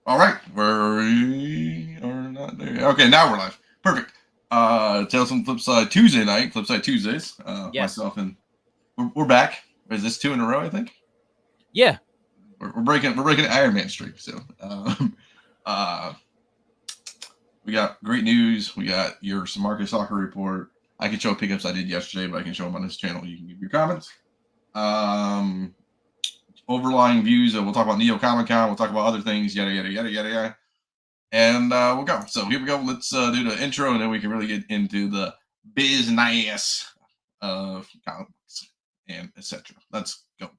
All right, we are not there. Okay, now we're live. Perfect. Tales from Flipside Tuesday night, Flipside Tuesdays. Yes. Myself and we're back. Is this 2 in a row? I think Yeah. we're breaking an Iron Man streak. So, uh, we got great news. We got your Marcus Stalker report. I can show pickups I did yesterday, but I can show them on this channel. You can give your comments. Overlying views. We'll talk about Neo ComiCon. We'll talk about other things. Yada yada yada yada yada. And we'll go. So here we go. Let's do the intro, and then we can really get into the business of comics and etc. Let's go.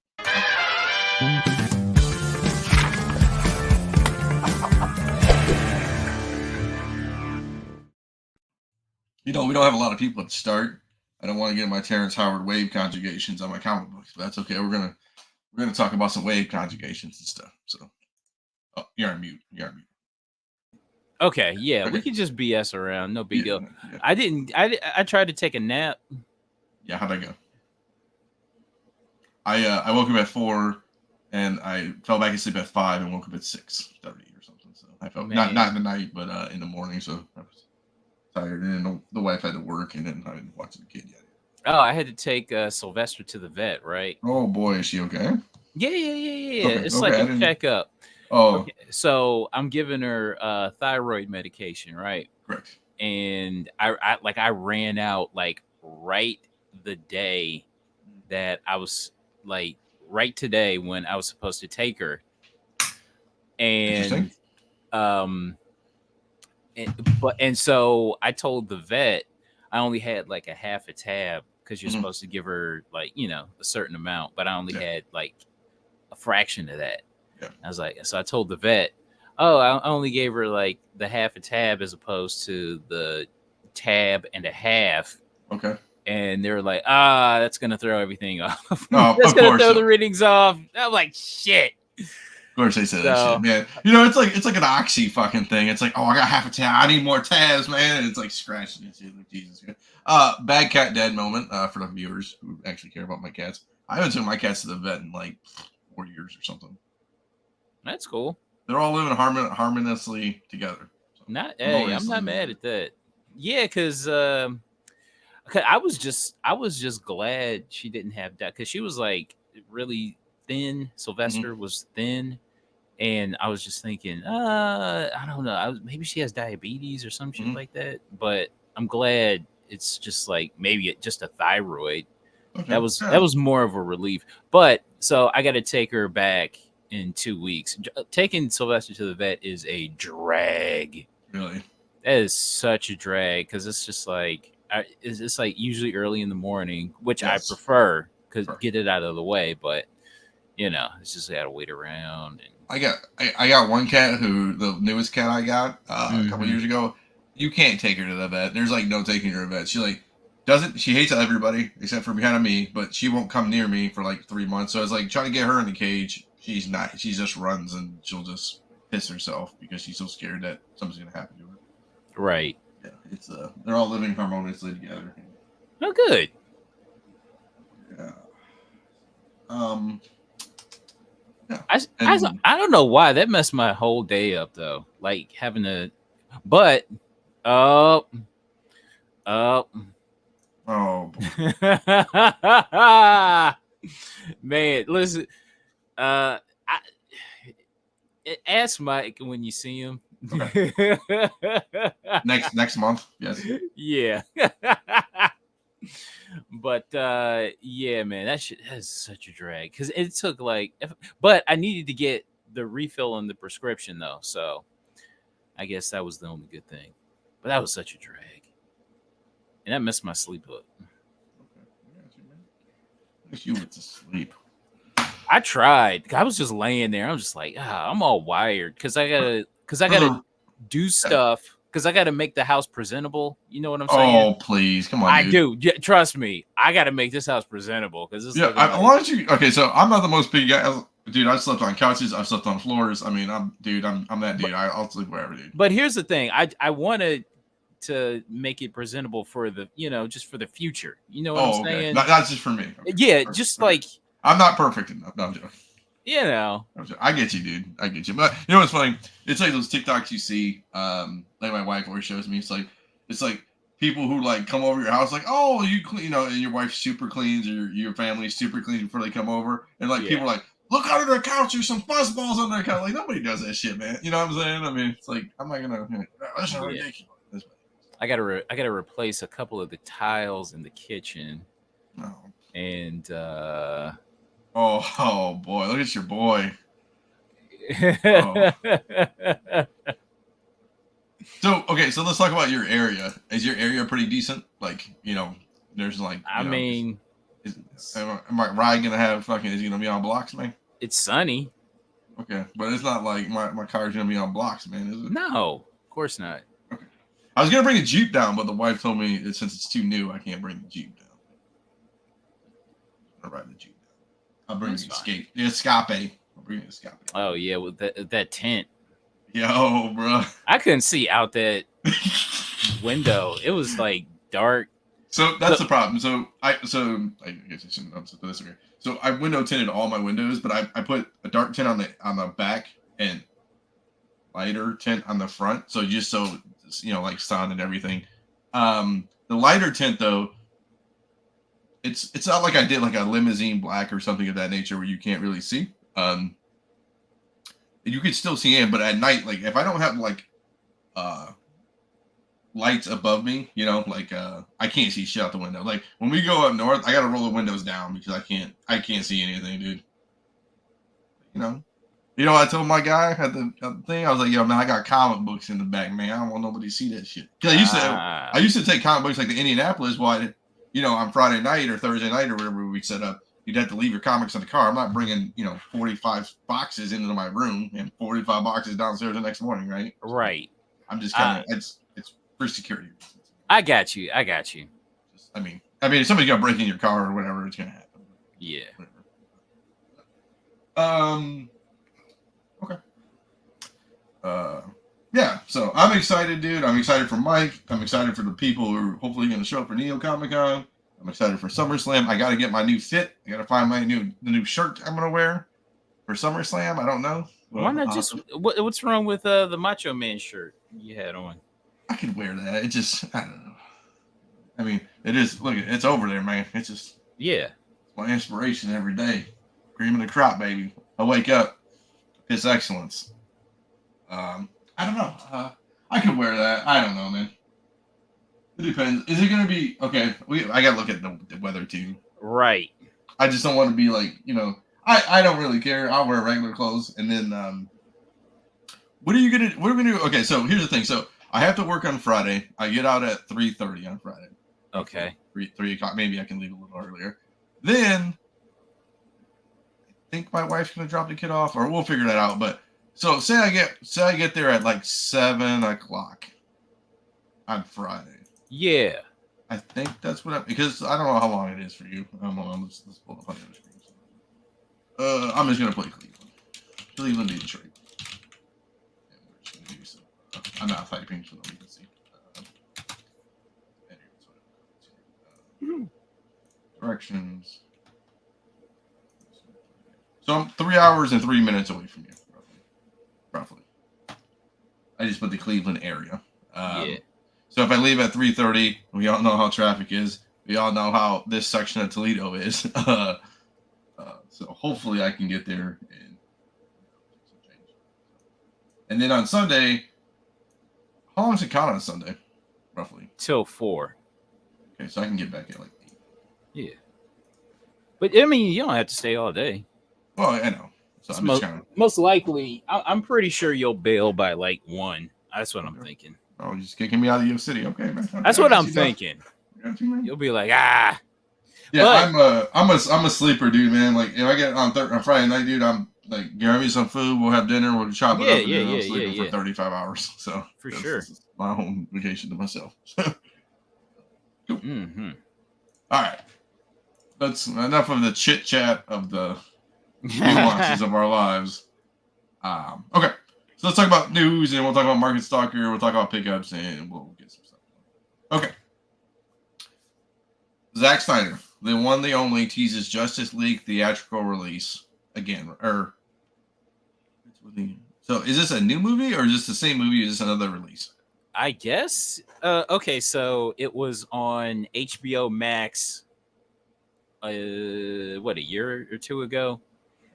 You know, we don't have a lot of people at the start. I don't want to get my Terrence Howard wave conjugations on my comic books, but that's okay. We're gonna talk about some wave conjugations and stuff. So, oh, you're on mute. You're on mute. Okay. Yeah, Okay. we can just BS around. No big deal. Yeah. I tried to take a nap. Yeah, how'd that go? I woke up at 4, and I fell back asleep at 5, and woke up at 6:30 or something. So I felt not in the night, but in the morning. So I was tired, and then the wife had to work, and then I didn't watch the kid yet. Oh, I had to take Sylvester to the vet, right? Oh boy, is she okay? Yeah. Okay, It's like a checkup. Oh, okay. So I'm giving her thyroid medication, right? Correct. And I ran out like right the day that I was like right today when I was supposed to take her. And so I told the vet I only had like a half a tab because you're supposed to give her like, a certain amount, but I only had like a fraction of that. Yeah. I was like, so I told the vet, oh, I only gave her like the half a tab as opposed to the tab and a half. Okay. And they were like, that's going to throw everything off. Oh, that's going to throw the readings off. I'm like, shit. Of course they said that shit, man. You know, it's like an oxy fucking thing. It's like, oh, I got half a tab. I need more tabs, man. And it's like scratching it. Like, Jesus. Bad cat dead moment for the viewers who actually care about my cats. I haven't took my cats to the vet in like 4 years or something. That's cool. They're all living harmoniously together. So I'm not mad at that. Yeah, because I was just glad she didn't have that because she was like really thin. Sylvester was thin. And I was just thinking, I don't know. Maybe she has diabetes or some shit like that. But I'm glad it's just like maybe just a thyroid. Okay. That was more of a relief. But so I got to take her back in 2 weeks. Taking Sylvester to the vet is a drag. Really? That is such a drag because it's just like it's like usually early in the morning, which I prefer because get it out of the way. But it's just I got to wait around. And I got one cat who the newest cat I got a couple years ago. You can't take her to the vet. There's like no taking her to the vet. She like doesn't. She hates everybody except for behind me, but she won't come near me for like 3 months. So I was like trying to get her in the cage. She's not. She just runs and she'll just piss herself because she's so scared that something's gonna happen to her. Right. Yeah. It's they're all living harmoniously together. Oh, good. Yeah. Yeah. I don't know why that messed my whole day up though. Like having to, but oh man, listen. Ask Mike when you see him. Okay. next month. Yes. Yeah. But yeah, man, that is such a drag because it took like, but I needed to get the refill on the prescription though, so I guess that was the only good thing. But that was such a drag, and that messed my sleep up. Okay. You went to sleep. I tried. I was just laying there. I'm just like, I'm all wired because I gotta do stuff. Because I got to make the house presentable. You know what I'm saying? Oh, please. Come on, I do. Yeah, trust me. I got to make this house presentable. Because why don't you... Okay, so I'm not the most big guy. Dude, I've slept on couches. I've slept on floors. I mean, I'm that dude. I'll sleep wherever, dude. But here's the thing. I wanted to make it presentable for the, just for the future. You know what I'm saying? Not just for me. Okay. Yeah, just like... I'm not perfect enough. No, I'm joking. You know. I get you, dude. I get you. But you know what's funny? It's like those TikToks you see. Like my wife always shows me. It's like people who like come over your house, like, oh, you clean, you know, and your wife super cleans, or your family super cleans before they come over, and like people are like, look under the couch, there's some fuzzballs under the couch. Like nobody does that shit, man. You know what I'm saying? I mean, it's like I'm not gonna. That's not ridiculous. I gotta replace a couple of the tiles in the kitchen. No. And oh boy, look at your boy. Oh. So let's talk about your area. Is your area pretty decent? Like, you know, there's like, I mean, am my ride gonna have fucking? Is it gonna be on blocks, man? It's sunny. Okay, but it's not like my car's gonna be on blocks, man, is it? No, of course not. Okay, I was gonna bring a Jeep down, but the wife told me that since it's too new, I can't bring the Jeep down. I'll ride the Jeep down. I'll bring the Escape. The Escape. I'll bring the Escape. Oh yeah, with that tent. Yo, bro. I couldn't see out that window. It was like dark. So that's the problem. So I guess I shouldn't answer this. Okay. So I window tinted all my windows, but I put a dark tint on the back and lighter tint on the front. So just so you know, like sun and everything. The lighter tint though, it's not like I did like a limousine black or something of that nature where you can't really see. You could still see in, but at night, like if I don't have like lights above me, you know, like I can't see shit out the window. Like when we go up north, I gotta roll the windows down because I can't see anything, dude. You know, I told my guy at the thing, I was like, yo, man, I got comic books in the back, man. I don't want nobody to see that shit. Cause I used to take comic books like the Indianapolis one, you know, on Friday night or Thursday night or whatever we set up. You'd have to leave your comics in the car. I'm not bringing, 45 boxes into my room and 45 boxes downstairs the next morning, right? Right. I'm just kind of, it's for security reasons. I got you. Just, I mean, if somebody's gonna break in your car or whatever, it's gonna happen. Yeah. Whatever. Okay. Yeah. So I'm excited, dude. I'm excited for Mike. I'm excited for the people who are hopefully gonna show up for Neo ComiCon. I'm excited for SummerSlam. I got to get my new fit. I got to find the new shirt I'm gonna wear for SummerSlam. I don't know. Well, why not just what's wrong with the Macho Man shirt you had on? I could wear that. It just I don't know. I mean, it is. Look, it's over there, man. It's just it's my inspiration every day. Cream of the crop, baby. I wake up. It's excellence. I don't know. I could wear that. I don't know, man. It depends. Is it going to be okay? I got to look at the weather too. Right. I just don't want to be like, I don't really care. I'll wear regular clothes. And then, what are we going to do? Okay. So here's the thing. So I have to work on Friday. I get out at 3:30 on Friday. Okay. 3 o'clock. Maybe I can leave a little earlier. Then I think my wife's going to drop the kid off, or we'll figure that out. But so say I get there at like 7 o'clock on Friday. Yeah. I think that's because I don't know how long it is for you. Let's pull up on the other screen. I'm just gonna play Cleveland, Detroit. I'm not typing so that we can see. Directions. So I'm 3 hours and 3 minutes away from you, roughly. I just put the Cleveland area. Yeah. So if I leave at 3:30, we all know how traffic is. We all know how this section of Toledo is. So hopefully I can get there. And then on Sunday, how long is it count on Sunday, roughly? Till 4. Okay, so I can get back at like 8. Yeah. But I mean, you don't have to stay all day. Well, I know. So I'm just kind of most likely. I'm pretty sure you'll bail by like 1. That's what I'm thinking. Oh, you're just kicking me out of your city, okay, man? Okay, that's what I'm thinking. You'll be like, ah. Yeah, but I'm a sleeper, dude, man. Like if I get on Friday night, dude, I'm like, give me some food. We'll have dinner. We'll chop it up. And I'm sleeping for 35 hours. So for sure, this is my home vacation to myself. Cool. Mm-hmm. All right, that's enough of the chit chat of the nuances of our lives. Okay. So let's talk about news, and we'll talk about Market Stalker, we'll talk about pickups, and we'll get some stuff. Okay. Zack Snyder, the one, the only, teases Justice League theatrical release again, or So is this a new movie or is this the same movie? Or is this another release? I guess. Okay, so it was on HBO Max. What, a year or two ago?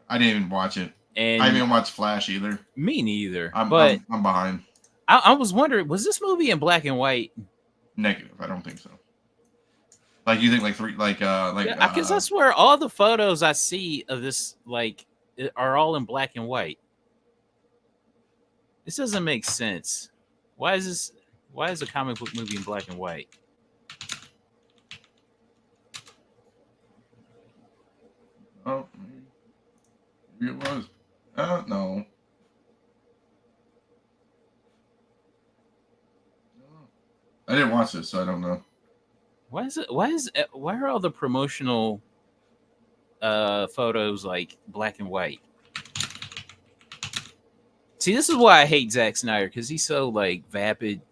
I didn't even watch it. I And didn't even watch Flash either. me neither. I'm But I'm behind. I was wondering, was this movie in black and white? Negative. I don't think so. Like you think like Yeah, because I swear all the photos I see of this are all in black and white. This doesn't make sense. Why is this? Why is a comic book movie in black and white? Oh, maybe it was. No. I didn't watch this, so I don't know. Why is it? Why are all the promotional photos like black and white? See, this is why I hate Zack Snyder, because he's so like vapid.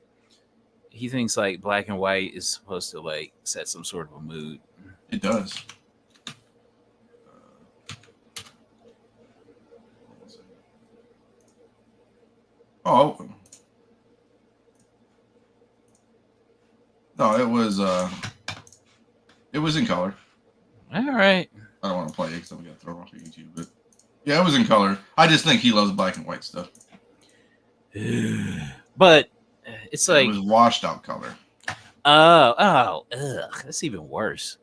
He thinks like black and white is supposed to like set some sort of a mood. It does. Oh. No, it was in color. All right. I don't want to play it because I'm gonna throw it off of YouTube, but yeah, it was in color. I just think he loves black and white stuff. But it's like it was washed out color. Ugh, that's even worse.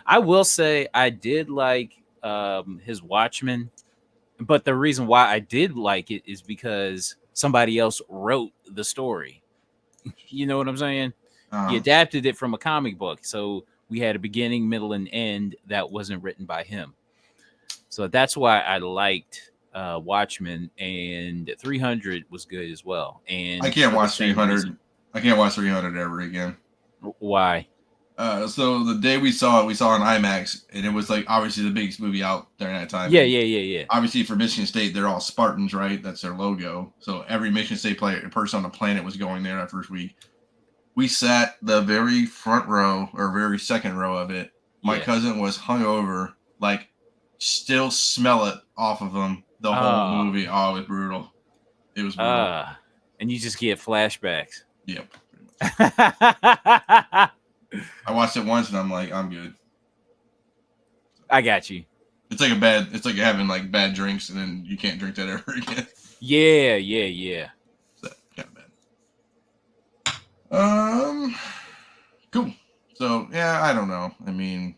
I will say I did like his Watchmen, but the reason why I did like it is because somebody else wrote the story. You know what I'm saying? He adapted it from a comic book, so we had a beginning, middle, and end that wasn't written by him. So that's why I liked Watchmen, and 300 was good as well. And I can't watch 300. I can't watch 300 ever again. Why? So the day we saw it in IMAX, and it was like obviously the biggest movie out during that time. Yeah. Obviously for Michigan State, they're all Spartans, right? That's their logo. So every Michigan State person on the planet was going there that first week. We sat the very front row or very second row of it. My cousin was hungover, like still smell it off of him the whole movie. Oh, it was brutal. It was brutal. And you just get flashbacks. Yep. I watched it once and I'm like, I'm good. I got you. It's like having like bad drinks and then you can't drink that ever again. Yeah. So, kind of bad. Cool. So yeah, I don't know. I mean,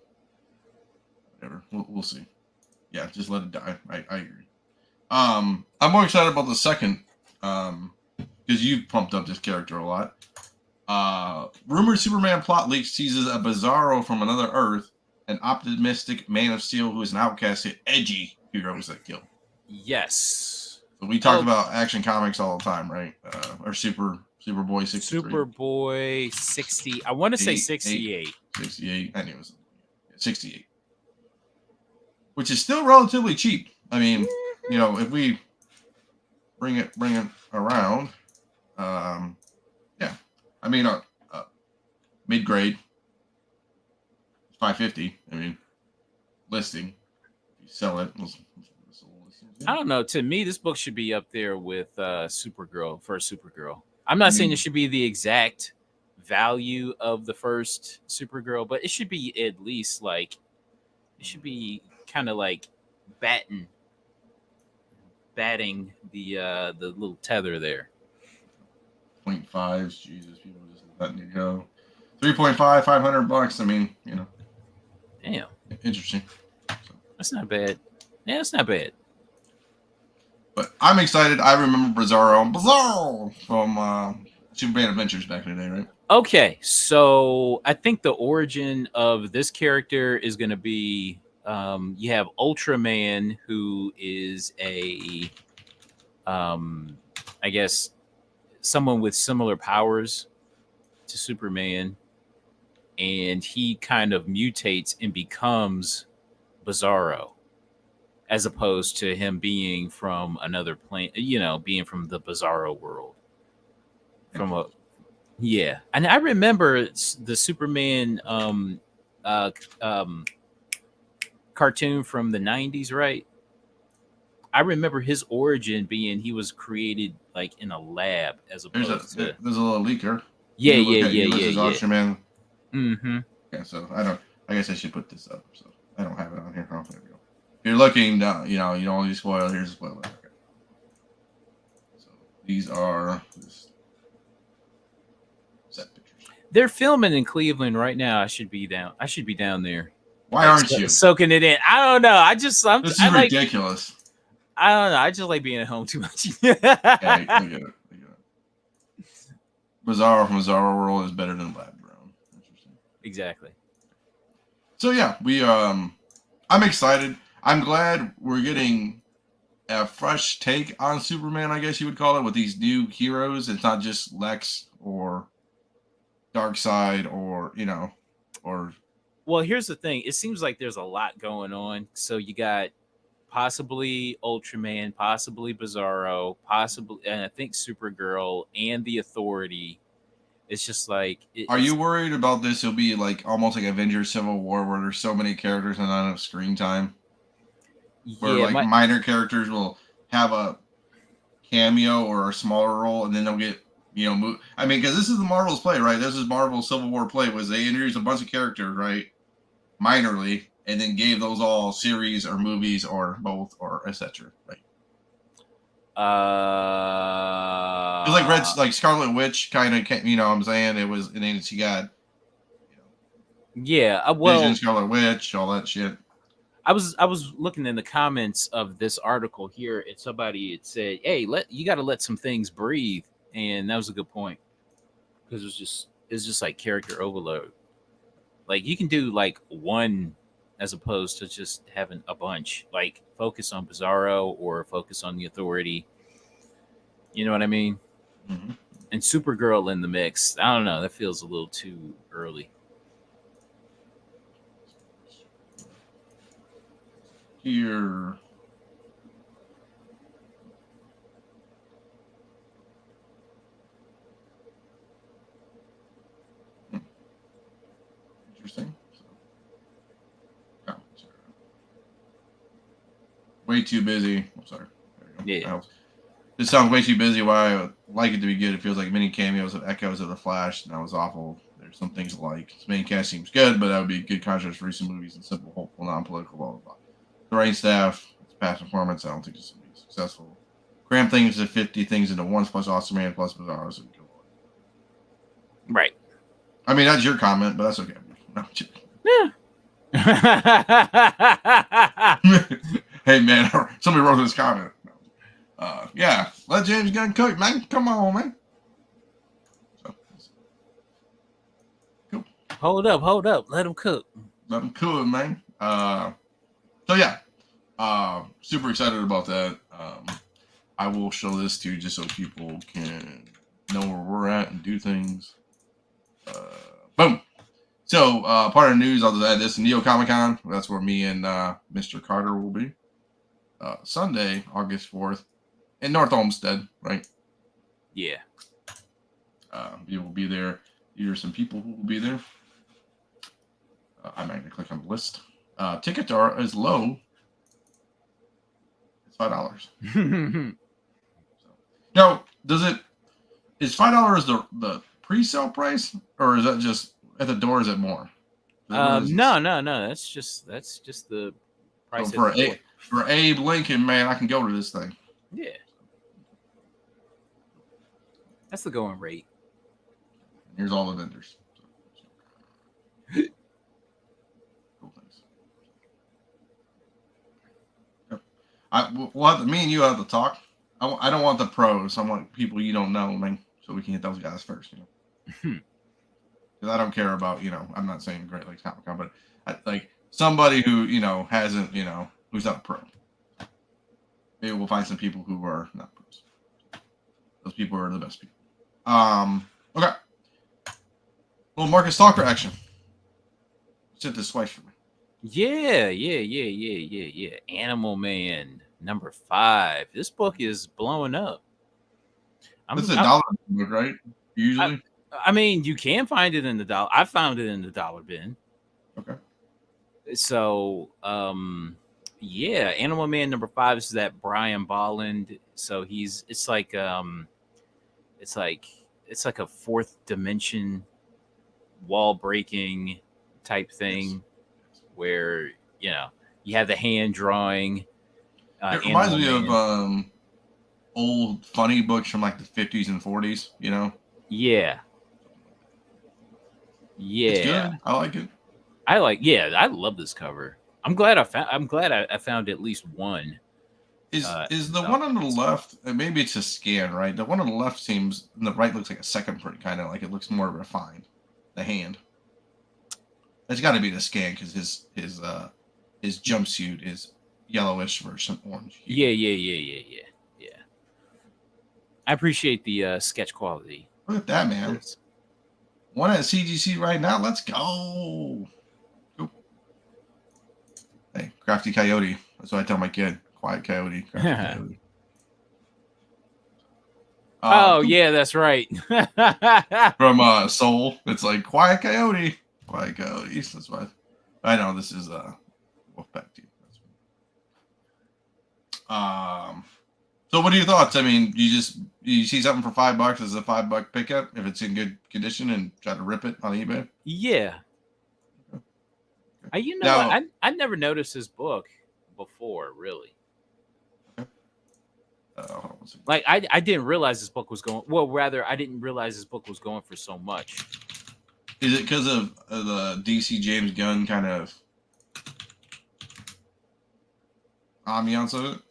whatever. We'll see. Yeah, just let it die. I agree. I'm more excited about the second, because you've pumped up this character a lot. Rumored Superman plot leaks teases a Bizarro from another Earth, an optimistic Man of Steel who is an outcast, edgy heroes that kill. Yes. So we talked about Action Comics all the time, right? Or Superboy 63. Superboy 60. I want to say 68. 68. I knew it was 68. Which is still relatively cheap. I mean, if we bring it around, yeah. I mean, mid grade, $550. I mean, listing. If you sell it, I don't know. To me, this book should be up there with Supergirl, first Supergirl. I'm not saying it should be the exact value of the first Supergirl, but it should be at least like, it should be kind of like batting the little tether there. 0.5s, Jesus, people just letting it go. 3.5, $500. I mean, Damn. Interesting. So. That's not bad. Yeah, that's not bad. But I'm excited. I remember Bizarro from Superman Adventures back in the day, right? Okay, so I think the origin of this character is going to be you have Ultraman, who is I guess someone with similar powers to Superman, and he kind of mutates and becomes Bizarro, as opposed to him being from another plane, being from the Bizarro world. And I remember the Superman cartoon from the 90s, right? I remember his origin being he was created like in a lab as opposed to there's a little leaker. yeah, You look yeah, at yeah, Ulysses yeah, yeah. Ultraman. Mm-hmm. Yeah, so I guess I should put this up. So I don't have it on here. Oh, there we go. If you're looking, you know, you don't want to spoil. Here's a spoiler. Okay. So these are just set pictures. They're filming in Cleveland right now. I should be down. I should be down there. Why Like, aren't you? Soaking it in. I don't know. This is ridiculous. I don't know. I just like being at home too much. Yeah, I get it. Bizarro from Bizarro World is better than Lab Grown. Interesting. Exactly. So yeah, I'm excited. I'm glad we're getting a fresh take on Superman, I guess you would call it, with these new heroes. It's not just Lex or Darkseid or, you know, or... Well, here's the thing. It seems like there's a lot going on. So you got possibly Ultraman, possibly Bizarro, possibly, and I think Supergirl and the Authority. It's just like... Are you worried about this? It'll be like almost like Avengers Civil War where there's so many characters and not enough screen time? Where like minor characters will have a cameo or a smaller role and then they'll get, you know, I mean, because this is the Marvel's play, right? This is Marvel's Civil War play, was they introduced a bunch of characters, right? Minorly, and then gave those all series or movies or both or etc. Right? It was like Scarlet Witch kind of, you know what I'm saying? It was, and then she got, you know, yeah, well, Vision, Scarlet Witch, all that shit. I was looking in the comments of this article here, and somebody had said, "Hey, you got to let some things breathe," and that was a good point because it's just like character overload. Like you can do like one as opposed to just having a bunch. Like focus on Bizarro or focus on the Authority. You know what I mean? Mm-hmm. And Supergirl in the mix. I don't know. That feels a little too early. Here. Interesting. Oh, sorry. Way too busy. I'm sorry. Yeah. This sounds way too busy. Why I would like it to be good. It feels like many cameos of echoes of the Flash, and that was awful. There's some things like this main cast seems good, but that would be good contrast for recent movies and simple, hopeful, non-political, blah blah blah. The writing staff, its past performance, I don't think it's going to be successful. Cram things to 50 things into once plus Awesome Man plus Bizarro. So right. I mean, that's your comment, but that's okay. No, yeah. Hey man, somebody wrote this comment. Yeah, let James Gunn cook, man. Come on, man. So, cool. Hold up. Let him cook. Let him cook, man. So yeah, super excited about that. I will show this to you just so people can know where we're at and do things. Boom. So part of the news, I'll just add this: Neo ComiCon. That's where me and Mr. Carter will be. Sunday, August 4th. In North Olmsted, right? Yeah. You will be there. Here are some people who will be there. I'm not going to click on the list. Tickets are as low as $5. So, now, is $5 the pre-sale price, or is that just at the door? Is it more? No. That's just the price. So for Abe Lincoln, man, I can go to this thing. Yeah. That's the going rate. Here's all the vendors. Cool things. Yep. Me and you have to talk. I don't want the pros. I want people you don't know, man, so we can hit those guys first, you know. Because I don't care about, you know, I'm not saying Great Lakes Comic-Con, but like somebody who, you know, hasn't, you know, who's not a pro. Maybe we'll find some people who are not pros. Those people are the best people. Okay. Little Marcus Stalker action. Sent this twice for me. Yeah. Animal Man #5. This book is blowing up. This is a dollar book, right? Usually. I mean, you can find it in the dollar. I found it in the dollar bin. Okay. So, Yeah, Animal Man #5 is that Brian Bolland. So it's like it's like a fourth dimension wall breaking type Yes. thing where you know you have the hand drawing It reminds Animal me of Man. old funny books from like the 50s and 40s. You know, Yeah, it's yeah. good. I like it. I love this cover. I'm glad I found at least one. Is the one on the documents. left? Maybe it's a scan, right? The one on the left seems, and the right looks like a second print, kind of like it looks more refined. The hand. It's got to be the scan because his jumpsuit is yellowish versus some orange hue. Yeah. I appreciate the sketch quality. Look at that, Of man. this. One at CGC right now. Let's go. Go. Hey, Crafty Coyote. That's what I tell my kid. Quiet Coyote. Crafty Coyote. Oh Cool. yeah, that's right. From Soul. It's like Quiet Coyote. Quiet Coyotes. That's why I know this is Wolfpack team. So what are your thoughts? I mean, you see something for $5 as a $5 pickup if it's in good condition and try to rip it on eBay. Yeah. Now, I never noticed this book before, really. hold on one second. Like I didn't realize this book was going. Well, rather, I didn't realize this book was going for so much. Is it because of the DC James Gunn kind of ambiance of it?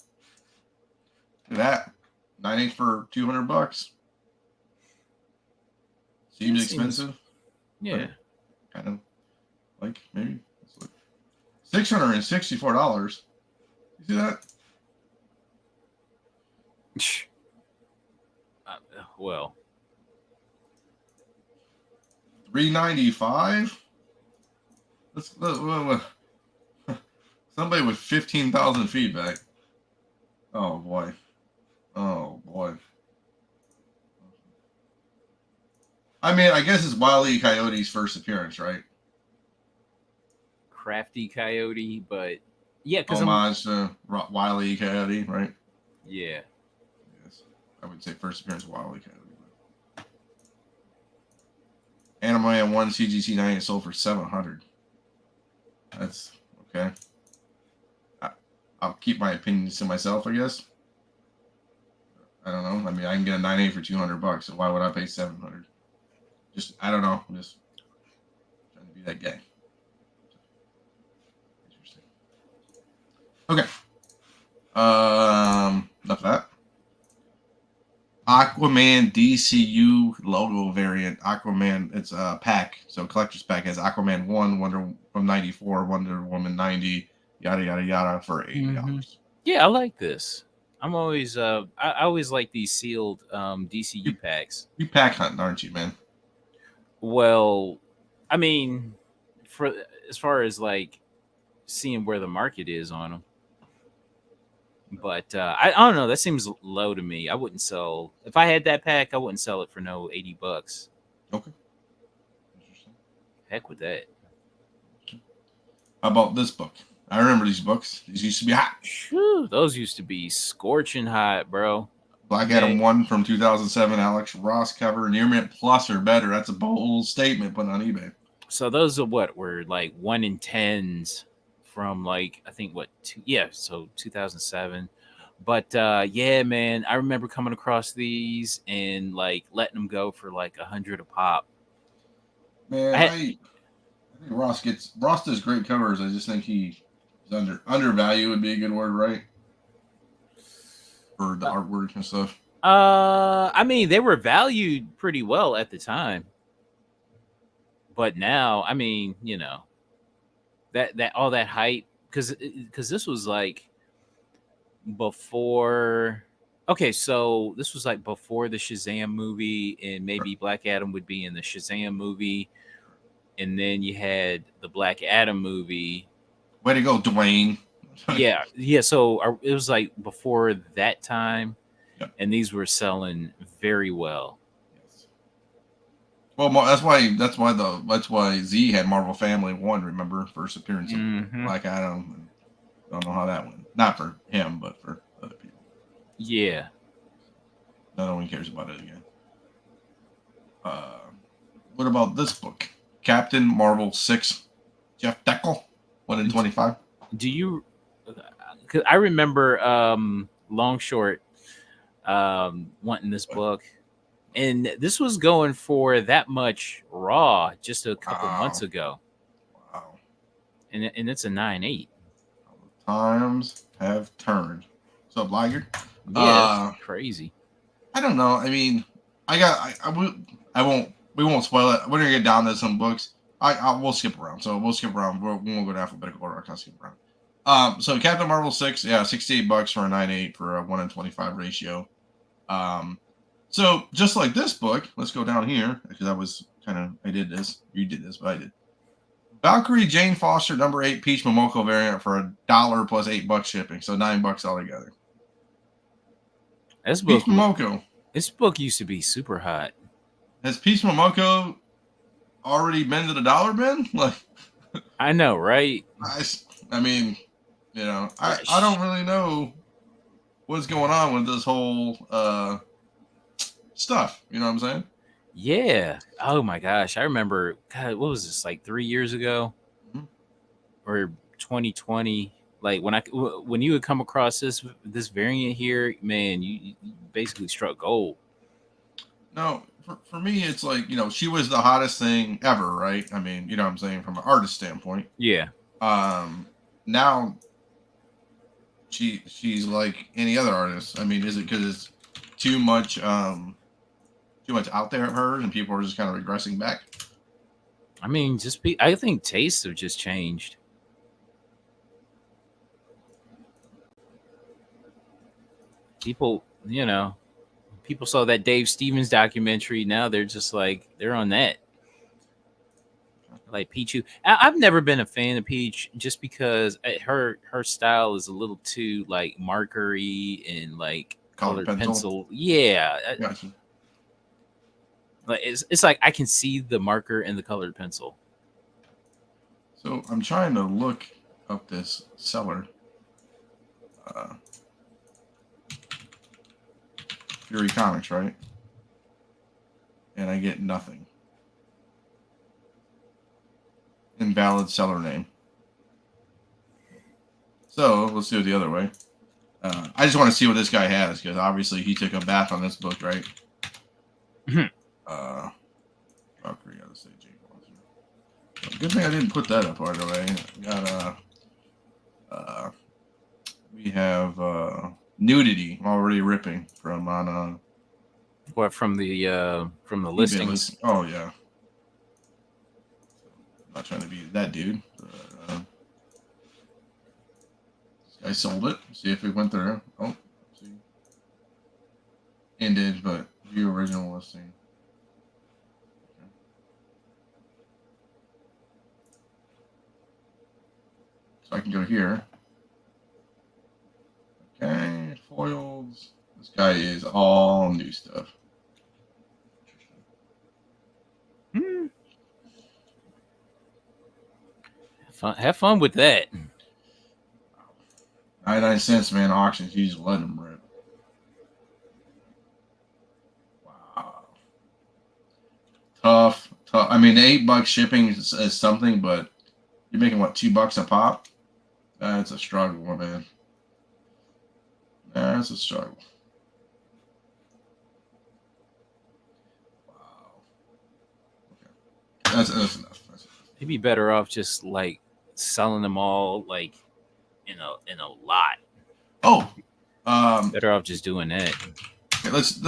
Look at that, 9.8 for $200. Seems expensive. Yeah. Kind of like maybe $664. You see that? Well, $395. Somebody with 15,000 feedback. Oh boy. Oh boy. I mean, I guess it's Wile E. Coyote's first appearance, right? Crafty Coyote, but yeah, because Homage to Wile E. Coyote, right? Yeah. Yes. I would say first appearance of Wile E. Coyote. Animal Man 1 CGC 9 sold for $700. That's okay. I'll keep my opinions to myself, I guess. I don't know. I mean, I can get a 9.8 for $200, so why would I pay $700? Just, I don't know. I'm just trying to be that guy. Interesting. Okay. Enough of that. Aquaman DCU logo variant. Aquaman, it's a pack. So collector's pack has Aquaman 1, Wonder from 94, Wonder Woman 90, yada yada yada for $80. Mm-hmm. Yeah, I like this. I'm always I always like these sealed DCU packs. You pack hunting, aren't you, man? Well, I mean, for as far as like seeing where the market is on them. But I don't know. That seems low to me. I wouldn't sell if I had that pack. I wouldn't sell it for no $80. Okay. Interesting. Heck with that. How about this book? I remember these books. These used to be hot. Whew, those used to be scorching hot, bro. Black Adam 1 from 2007, Alex Ross cover, Near Mint Plus or better. That's a bold statement put on eBay. So those are what were like 1 in 10s from like I think so 2007. But yeah, man, I remember coming across these and like letting them go for like 100 a pop. Man, I think Ross does great covers. I just think he is undervalued would be a good word, right? For the artwork and stuff. I mean, they were valued pretty well at the time. But now, I mean, that all that hype because this was like before. Okay, so this was like before the Shazam movie, and maybe Black Adam would be in the Shazam movie, and then you had the Black Adam movie. Way to go, Dwayne. yeah. So it was like before that time, yep. And these were selling very well. Well, that's why Z had Marvel Family 1. Remember, first appearance of Black Adam. Don't know how that went. Not for him, but for other people. Yeah. No one cares about it again. What about this book? Captain Marvel 6, Jeff Deckel, 1 in 25. Do you? Cause I remember Long Short wanting this book, and this was going for that much raw just a couple months ago. Wow. And it's a 9.8. Times have turned. What's up, Liger? Yeah, that's crazy. I don't know. I mean, I won't. We won't spoil it. We're gonna get down to some books. We'll skip around. So we'll skip around. We won't go in alphabetical order. I can't skip around. So Captain Marvel 6, yeah, $68 for a 9.8 for a 1 in 25 ratio. So just like this book, let's go down here because I did this. You did this, but I did. Valkyrie Jane Foster number 8 Peach Momoko variant for $1 plus $8 shipping, so $9 altogether. This Peach Momoko. This book used to be super hot. Has Peach Momoko already been to the dollar bin? Like, I know, right? I mean, you know, I don't really know what's going on with this whole stuff. You know what I'm saying? Yeah. Oh my gosh, I remember. God, what was this, like 3 years ago, or 2020? Like when you would come across this variant here, man, you basically struck gold. No, for me, it's like, you know, she was the hottest thing ever, right? I mean, you know what I'm saying, from an artist standpoint. Yeah. Now she's like any other artist. I mean, is it because it's too much out there of hers and people are just kind of regressing back? I mean, I think tastes have just changed. People, you know, people saw that Dave Stevens documentary. Now they're just like, they're on that. Like Peach. I've never been a fan of Peach just because her style is a little too like markery and like colored pencil. Yeah. Gotcha. Like it's like I can see the marker and the colored pencil. So I'm trying to look up this seller. Fury Comics, right? And I get nothing. Invalid seller name. So let's do it the other way. I just want to see what this guy has because obviously he took a bath on this book, right? Valkyrie, I'll say Jake Walter. Good thing I didn't put that up right away. We have nudity already ripping from on what from the listings. Oh yeah. Not trying to be that dude. But, this guy sold it. See if it went through. Oh, see. Ended, but view original listing. Okay. So I can go here. Okay, foils. This guy is all new stuff. Have fun with that. 99 cents, man. Auctions. You just let them rip. Wow. Tough. I mean, $8 shipping is something, but you're making what, $2 a pop? That's a struggle, man. That's a struggle. Wow. Okay. That's enough. You'd be better off just like selling them all like in a lot. Oh, better off just doing that. Okay, let's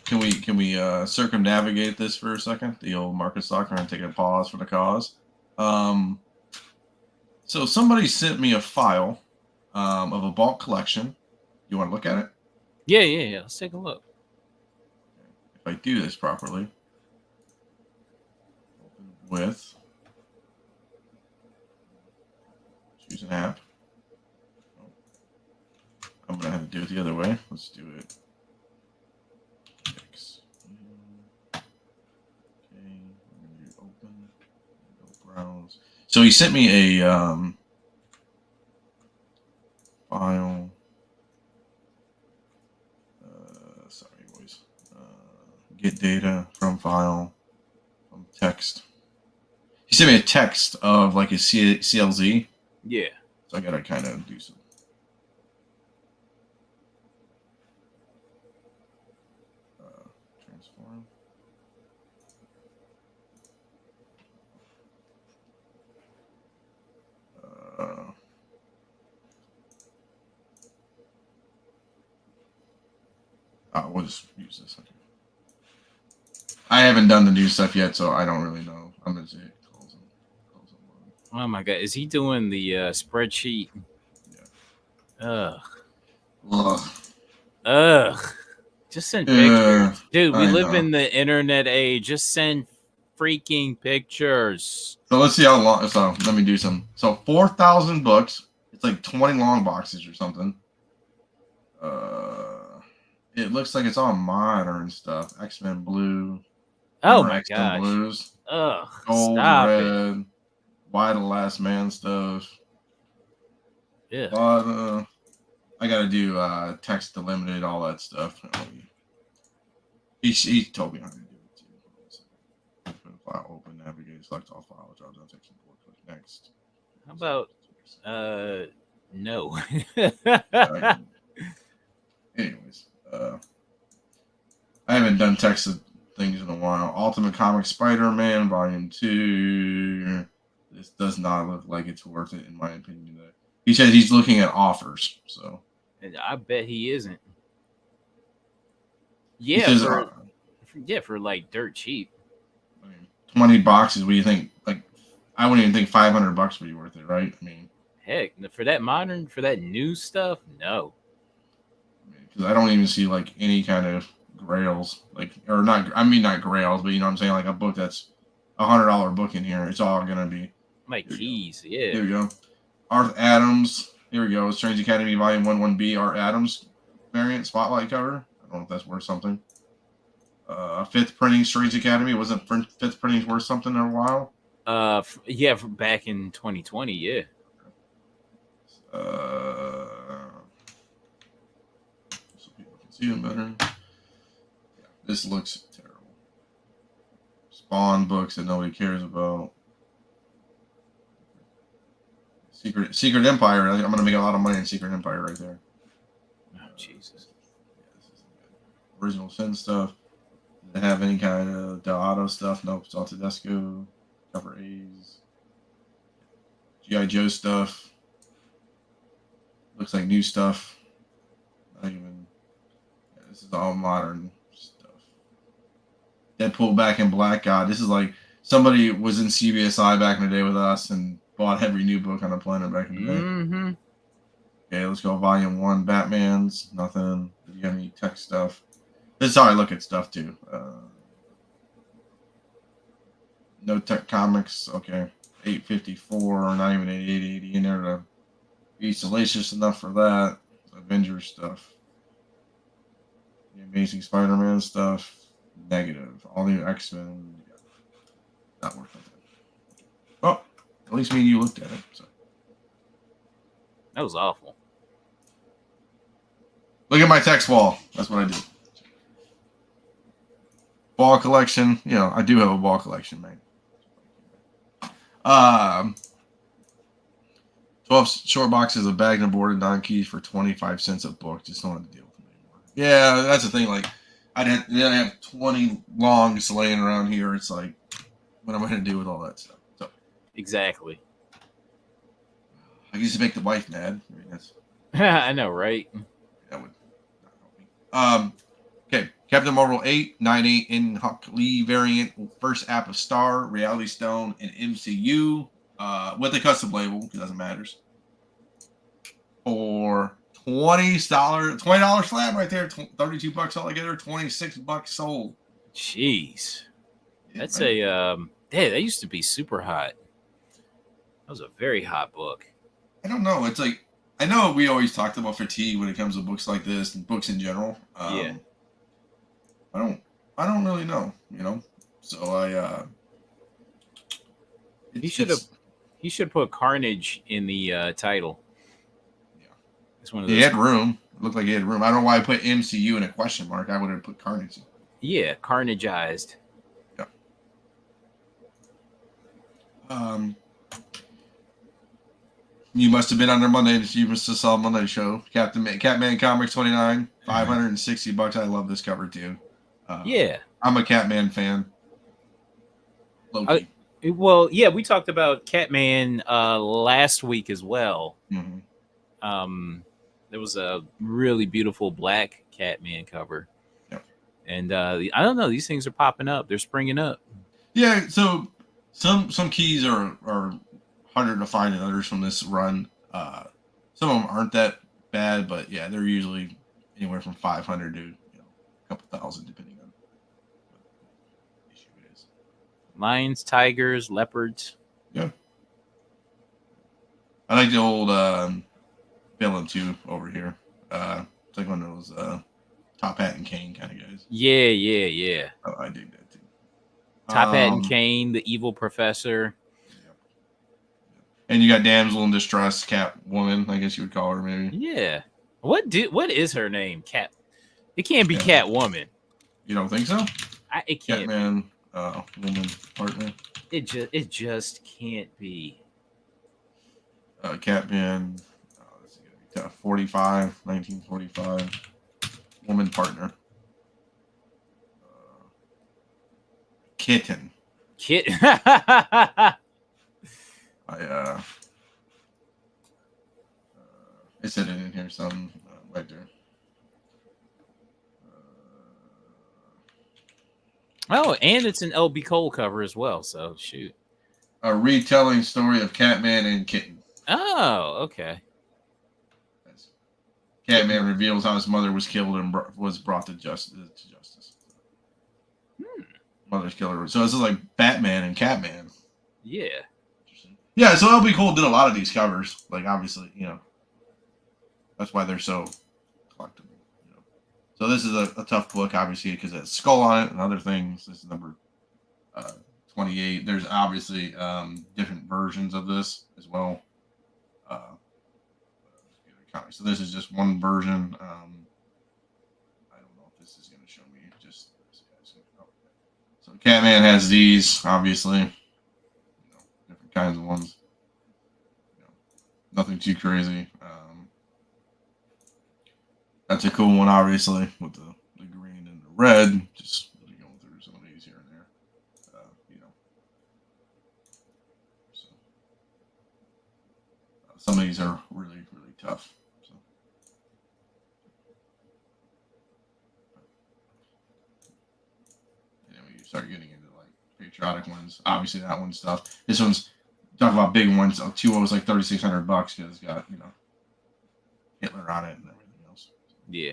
can we circumnavigate this for a second? The old market stalker, and take a pause for the cause. So somebody sent me a file of a bulk collection. You want to look at it? Yeah. Let's take a look. If I do this properly, open with, choose an app. I'm gonna have to do it the other way. Let's do it. X. Okay, I'm gonna do open. Go browse. So he sent me a File. Sorry, boys. Get data from file. From text. He sent me a text of like his CLZ. Yeah. So I gotta kind of do some. Transform. We'll just use this. Okay. I haven't done the new stuff yet, so I don't really know. I'm gonna say close them. Oh my god, is he doing the spreadsheet? Yeah. Ugh. Ugh. Just send pictures, dude. We live in the internet age. Just send freaking pictures. So let's see how long. So let me do some. So 4,000 books. It's like 20 long boxes or something. It looks like it's all modern stuff. X-Men Blue. Oh my X-Men gosh. Blues. Ugh. Gold, Stop red. it. Why the Last Man stuff. Yeah. But I gotta do text delimited, all that stuff. He told me how to do it too. Open file, open, navigate, select all files, drop down text import, click next. How about no? Anyways, I haven't done text things in a while. Ultimate Comics Spider-Man Volume 2. This does not look like it's worth it, in my opinion. He says he's looking at offers, so. I bet he isn't. Yeah, says, for like dirt cheap. I mean, 20 boxes. What do you think? Like, I wouldn't even think $500 would be worth it, right? I mean, heck, for that new stuff, no. Because I don't even see like any kind of grails, like, or not. I mean, not grails, but you know what I'm saying, like a book that's $100 book in here. It's all gonna be like keys. Yeah. Here we go. Art Adams. Here we go. Strange Academy Volume 1-1B. Art Adams variant spotlight cover. I don't know if that's worth something. Fifth printing Strange Academy. Wasn't fifth printing worth something in a while? Yeah, back in 2020. Yeah. So people can see them better. Yeah, this looks terrible. Spawn books that nobody cares about. Secret Empire. I'm gonna make a lot of money in Secret Empire right there. Oh Jesus. Yeah, this isn't good. Original Sin stuff. Does it have any kind of Del Auto stuff? Nope. It's all Tedesco. Cover A's. G.I. Joe stuff. Looks like new stuff. Not even. Yeah, this is all modern stuff. Deadpool Back in Black. God, this is like somebody was in CBSI back in the day with us and bought every new book on the planet back in the day. Mm-hmm. Okay, let's go. Volume 1, Batman's. Nothing. Did you have any tech stuff? This is how I look at stuff too. No Tech Comics. Okay, 854. Not even 8880 in there to be salacious enough for that. Avengers stuff. The Amazing Spider-Man stuff. Negative. All the X-Men. Yeah. Not worth it. Well, at least me and you looked at it. So. That was awful. Look at my text wall. That's what I do. Ball collection. You know, I do have a ball collection, man. 12 short boxes of bagged and boarded non-keys for 25 cents a book. Just don't have to deal with them anymore. Yeah, that's the thing. Like, I'd have 20 longs laying around here. It's like, what am I going to do with all that stuff? So exactly. I used to make the wife mad. I mean, that's. I know, right? That would not help me. Okay, Captain Marvel 8, 9/8 in Huck Lee variant, first app of Star, Reality Stone, and MCU with a custom label, because it doesn't matter. For $20 slab right there, $32 altogether, $26 sold. Jeez, Yeah, that's right? Hey, that used to be super hot. That was a very hot book. I don't know. It's like, I know we always talked about fatigue when it comes to books like this and books in general. Yeah. I don't really know, you know. So He should put Carnage in the title. Yeah. It's one of He those. had room. It looked like he had room. I don't know why I put MCU in a question mark. I would have put Carnage. Yeah, carnageized. Yeah. You must have been on their Monday. You must have saw Monday show. Catman Comics 29, $560. I love this cover too. Yeah. I'm a Catman fan. Loki. Well, yeah, we talked about Catman last week as well. Mm-hmm. There was a really beautiful black Catman cover. Yep. And I don't know, these things are popping up. They're springing up. Yeah, so some keys are harder to find than others from this run. Some of them aren't that bad, but yeah, they're usually anywhere from 500 to a couple thousand, depending on what the issue is. Lions, tigers, leopards. Yeah, I like the old villain too over here. It's like one of those top hat and cane kind of guys. Yeah. Oh, I dig that too. Top Hat and Cane, the evil professor. Yep. And you got damsel in distress, Catwoman, I guess you would call her maybe. Yeah. What is her name? Cat. It can't be Catwoman. You don't think so? It can't. Catman, woman partner. It just can't be. Catman, this is gonna be tough. 1945, woman partner. Kitten. I said it in here some right there. Oh, and it's an LB Cole cover as well. So shoot. A retelling story of Catman and Kitten. Oh, okay. Catman reveals how his mother was killed and was brought to justice. Mother's killer. So this is like Batman and Catman. Yeah. Yeah, so LB Cole did a lot of these covers. Like, obviously, that's why they're so collectible. So this is a tough book, obviously, because it has Skull on it and other things. This is number 28. There's obviously different versions of this as well. So this is just one version. I don't know if this is going to show me just this. So Catman has these, obviously. Different kinds of ones. Nothing too crazy. That's a cool one, obviously, with the green and the red. Just really going through some of these here and there. So, some of these are really, really tough. So. And then when you start getting into like patriotic ones, obviously that one's tough. This one's talk about big ones. 2 was like $3,600 because it's got Hitler on it and everything else. Yeah.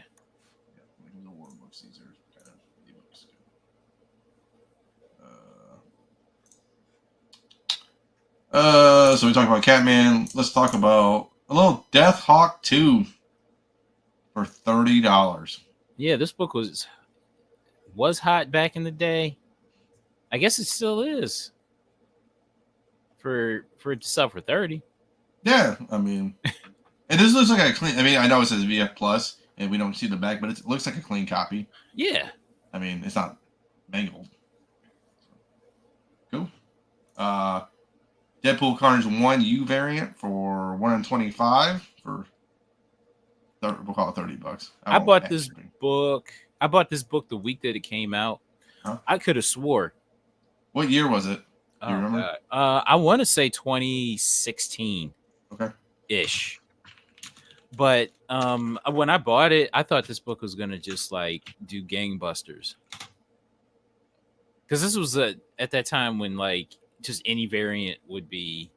Like the war books. These are kind of the books. So we talked about Catman. Let's talk about a little Death Hawk 2 for $30. Yeah, this book was hot back in the day. I guess it still is. For it to sell for 30. Yeah, I mean, it just looks like a clean. I mean, I know it says VF Plus, and we don't see the back, but it looks like a clean copy. Yeah. I mean, it's not mangled. Cool. Deadpool Carnage 1U variant for $125 for we'll call it $30. I bought this book. I bought this book the week that it came out. Huh? I could have swore. What year was it? Do you remember? I want to say 2016. Okay. Ish. But when I bought it, I thought this book was gonna just like do gangbusters. Because this was at that time when like just any variant would be,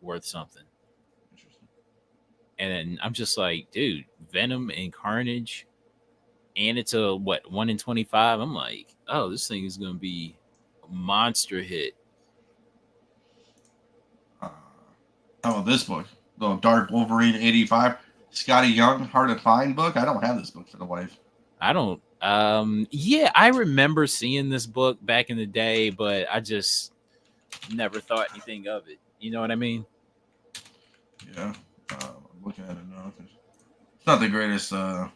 worth something. Interesting. And I'm just like, dude, Venom and Carnage, and it's a 1 in 25. I'm like, oh, this thing is gonna be a monster hit. How about this book? The Dark Wolverine 85. Scotty Young, Hard to Find book. I don't have this book for the wife. I don't. Yeah, I remember seeing this book back in the day, but I just never thought anything of it. You know what I mean? Yeah. I'm looking at it now. It's not the greatest. It's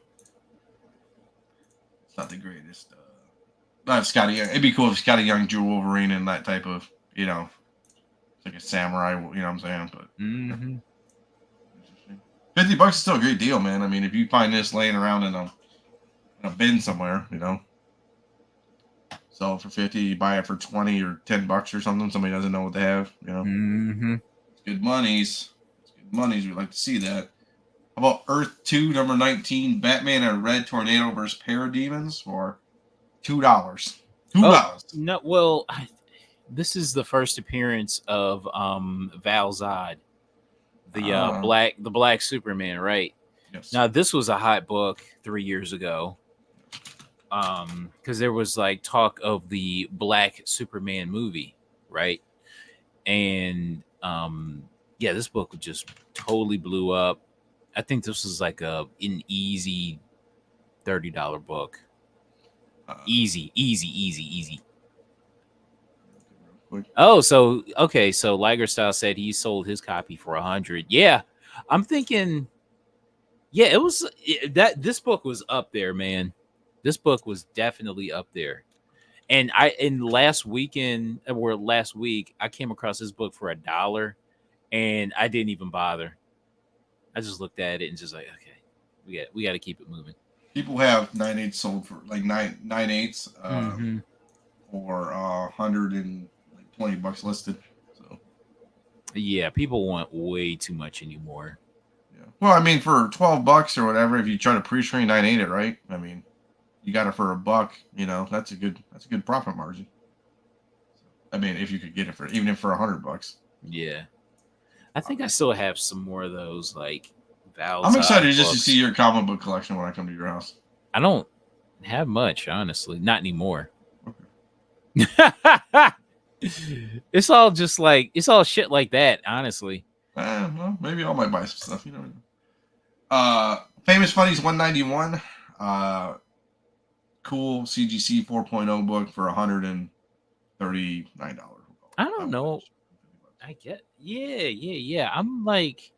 not the greatest. Not Scotty Young. It'd be cool if Scotty Young drew Wolverine in that type of, like a samurai. You know what I'm saying? But Mm-hmm. $50 is still a great deal, man. I mean, if you find this laying around in a bin somewhere, sell it for 50, you buy it for 20 or $10 or something. Somebody doesn't know what they have. Mm-hmm. It's good monies. It's good monies. We'd like to see that. How about Earth 2, number 19, Batman and Red Tornado versus Parademons for $2. $2. Oh no! Well, this is the first appearance of Val Zod, the black Superman, right? Yes. Now this was a hot book 3 years ago. Because there was like talk of the Black Superman movie, right? And yeah, this book just totally blew up. I think this was like an easy $30 book. Easy. Oh, so okay, so Liger Style said he sold his copy for 100. Yeah, I'm thinking. Yeah, that this book was up there, man. This book was definitely up there. And last week I came across this book for $1 and I didn't even bother. I just looked at it and just like, okay, we got to keep it moving. People have 9/8 sold for like 9/8 for $120 listed. So yeah, people want way too much anymore. yeah. Well, I mean, for $12 or whatever, if you try to pre-screen 9/8 it, right? I mean, you got it for $1. That's a good profit margin. I mean, if you could get it for even if for $100. Yeah, I think I still have some more of those like Val. I'm excited just to books. see your comic book collection when I come to your house. I don't have much, honestly, not anymore. Okay. It's all just like it's all shit like that, honestly. Well, maybe I might buy some stuff. You never know. Famous Funnies 191. Cool CGC 4.0 book for $139. I don't know. I get, yeah. I'm like,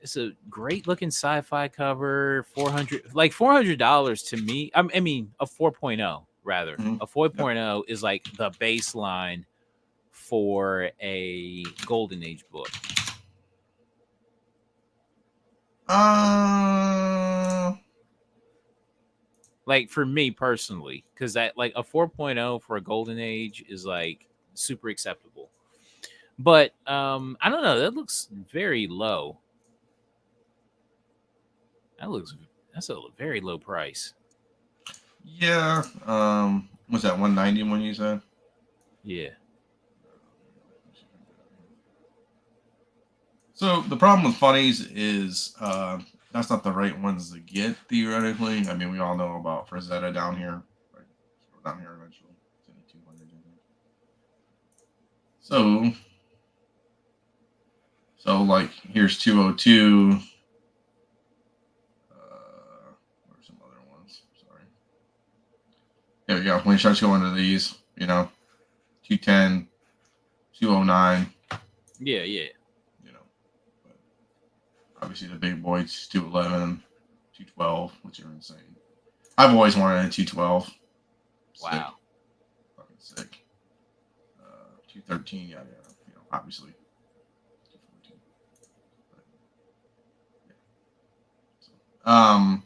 it's a great looking sci-fi cover. $400 to me. I mean, a 4.0 rather. Mm-hmm. A 4.0 is like the baseline for a Golden Age book. Like for me personally, because that like a 4.0 for a Golden Age is like super acceptable. But I don't know. That looks very low. That's a very low price. Yeah. Was that 191 you said? Yeah. So the problem with funnies is that's not the right ones to get theoretically. I mean, we all know about Frazetta down here, right? Down here eventually. It's 200. So like here's 202. What are some other ones? Sorry. There we go. When you start going to these, 210, 209. Yeah. But obviously the big boys, 211, 212, which are insane. I've always wanted a 212. Wow. Fucking sick. 213, yeah, obviously. 214.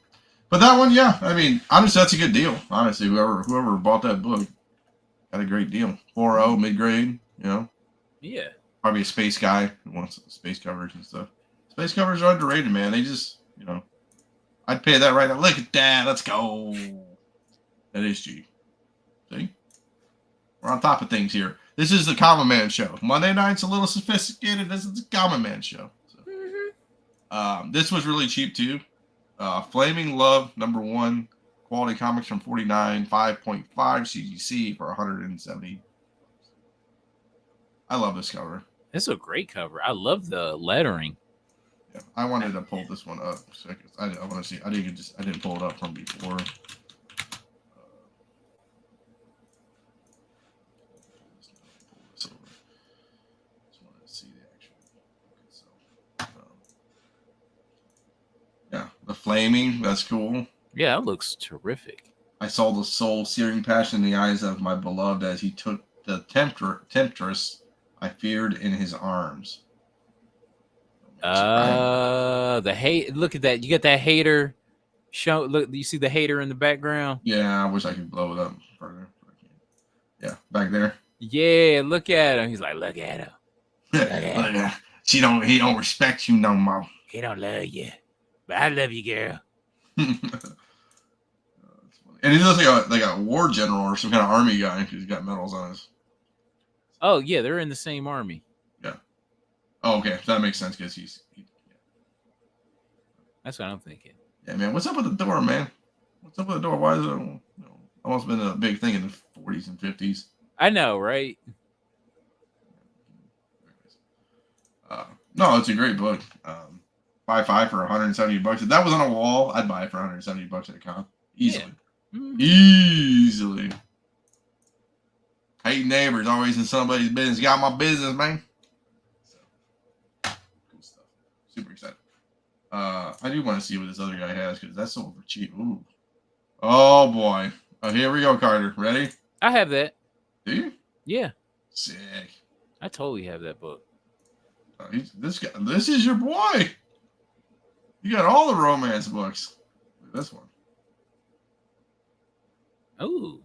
But that one, yeah. I mean, honestly, that's a good deal. Honestly, whoever bought that book got a great deal. 4.0 mid grade, Yeah. Probably a space guy who wants space coverage and stuff. Space covers are underrated, man. They just, I'd pay that right now. Look at that. Let's go. That is cheap. See? We're on top of things here. This is the Common Man Show. Monday night's a little sophisticated. This is the Common Man Show. So, this was really cheap, too. Flaming Love, #1. Quality Comics from 49. 5.5 CGC for 170. I love this cover. It's a great cover. I love the lettering. Yeah, I wanted to pull this one up. So I want to see. I didn't pull it up from before. Yeah, flaming. That's cool. Yeah, that looks terrific. I saw the soul-searing passion in the eyes of my beloved as he took the temptress I feared in his arms. The hate. Look at that. You got that hater. Show. Look. You see the hater in the background. Yeah, I wish I could blow it up further. Yeah, back there. Yeah, look at him. He's like, look at him. Look at he don't respect you no more. He don't love you, but I love you, girl. And he looks like a war general or some kind of army guy because he's got medals on his. Oh yeah, they're in the same army. Yeah. Oh, okay, that makes sense because he's. That's what I'm thinking. Yeah, man. What's up with the door, man? What's up with the door? Why is it almost been a big thing in the 40s and 50s? I know, right? No, it's a great book. Buy 5 for $170. If that was on a wall, I'd buy it for $170 at a con. Easily. Yeah. Mm-hmm. Easily. Hate neighbors, always in somebody's business. Got my business, man. So, cool stuff. Super excited. I do want to see what this other guy has because that's sold for cheap. Ooh. Oh boy. Oh, here we go, Carter. Ready? I have that. Do you? Yeah. Sick. I totally have that book. This guy. This is your boy. You got all the romance books. Look at this one. Oh.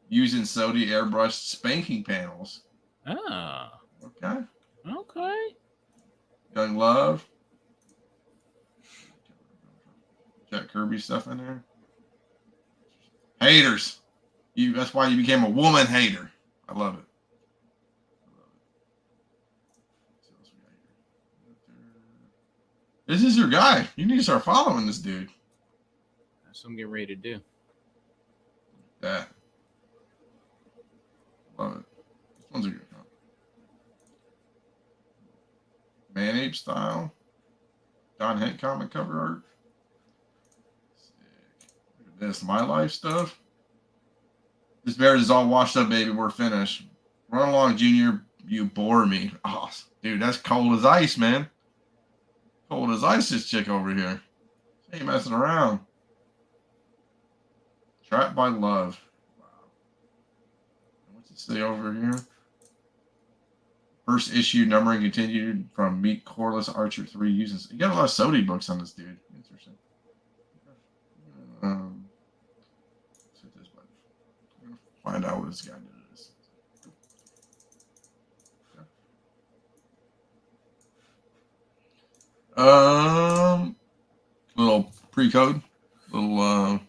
Using Sodi airbrushed spanking panels. Ah. Okay. Okay. Young Love. Jack Kirby stuff in there. Haters. That's why you became a woman hater. I love it. This is your guy. You need to start following this dude. That's what I'm getting ready to do. That. Love it. This one's a good one. Man Ape style. Don Hank comic cover art. Sick. Look at this. My Life stuff. This bear is all washed up, baby. We're finished. Run along, Junior. You bore me. Oh, dude, that's cold as ice, man. Cold as ice, this chick over here. She ain't messing around. Trapped by Love. Wow. What's it say over here? First issue numbering continued from Meet Corliss Archer 3 uses. You got a lot of Sodi books on this dude. Interesting. Let's hit this button. Find out what this guy did. Little pre-code, little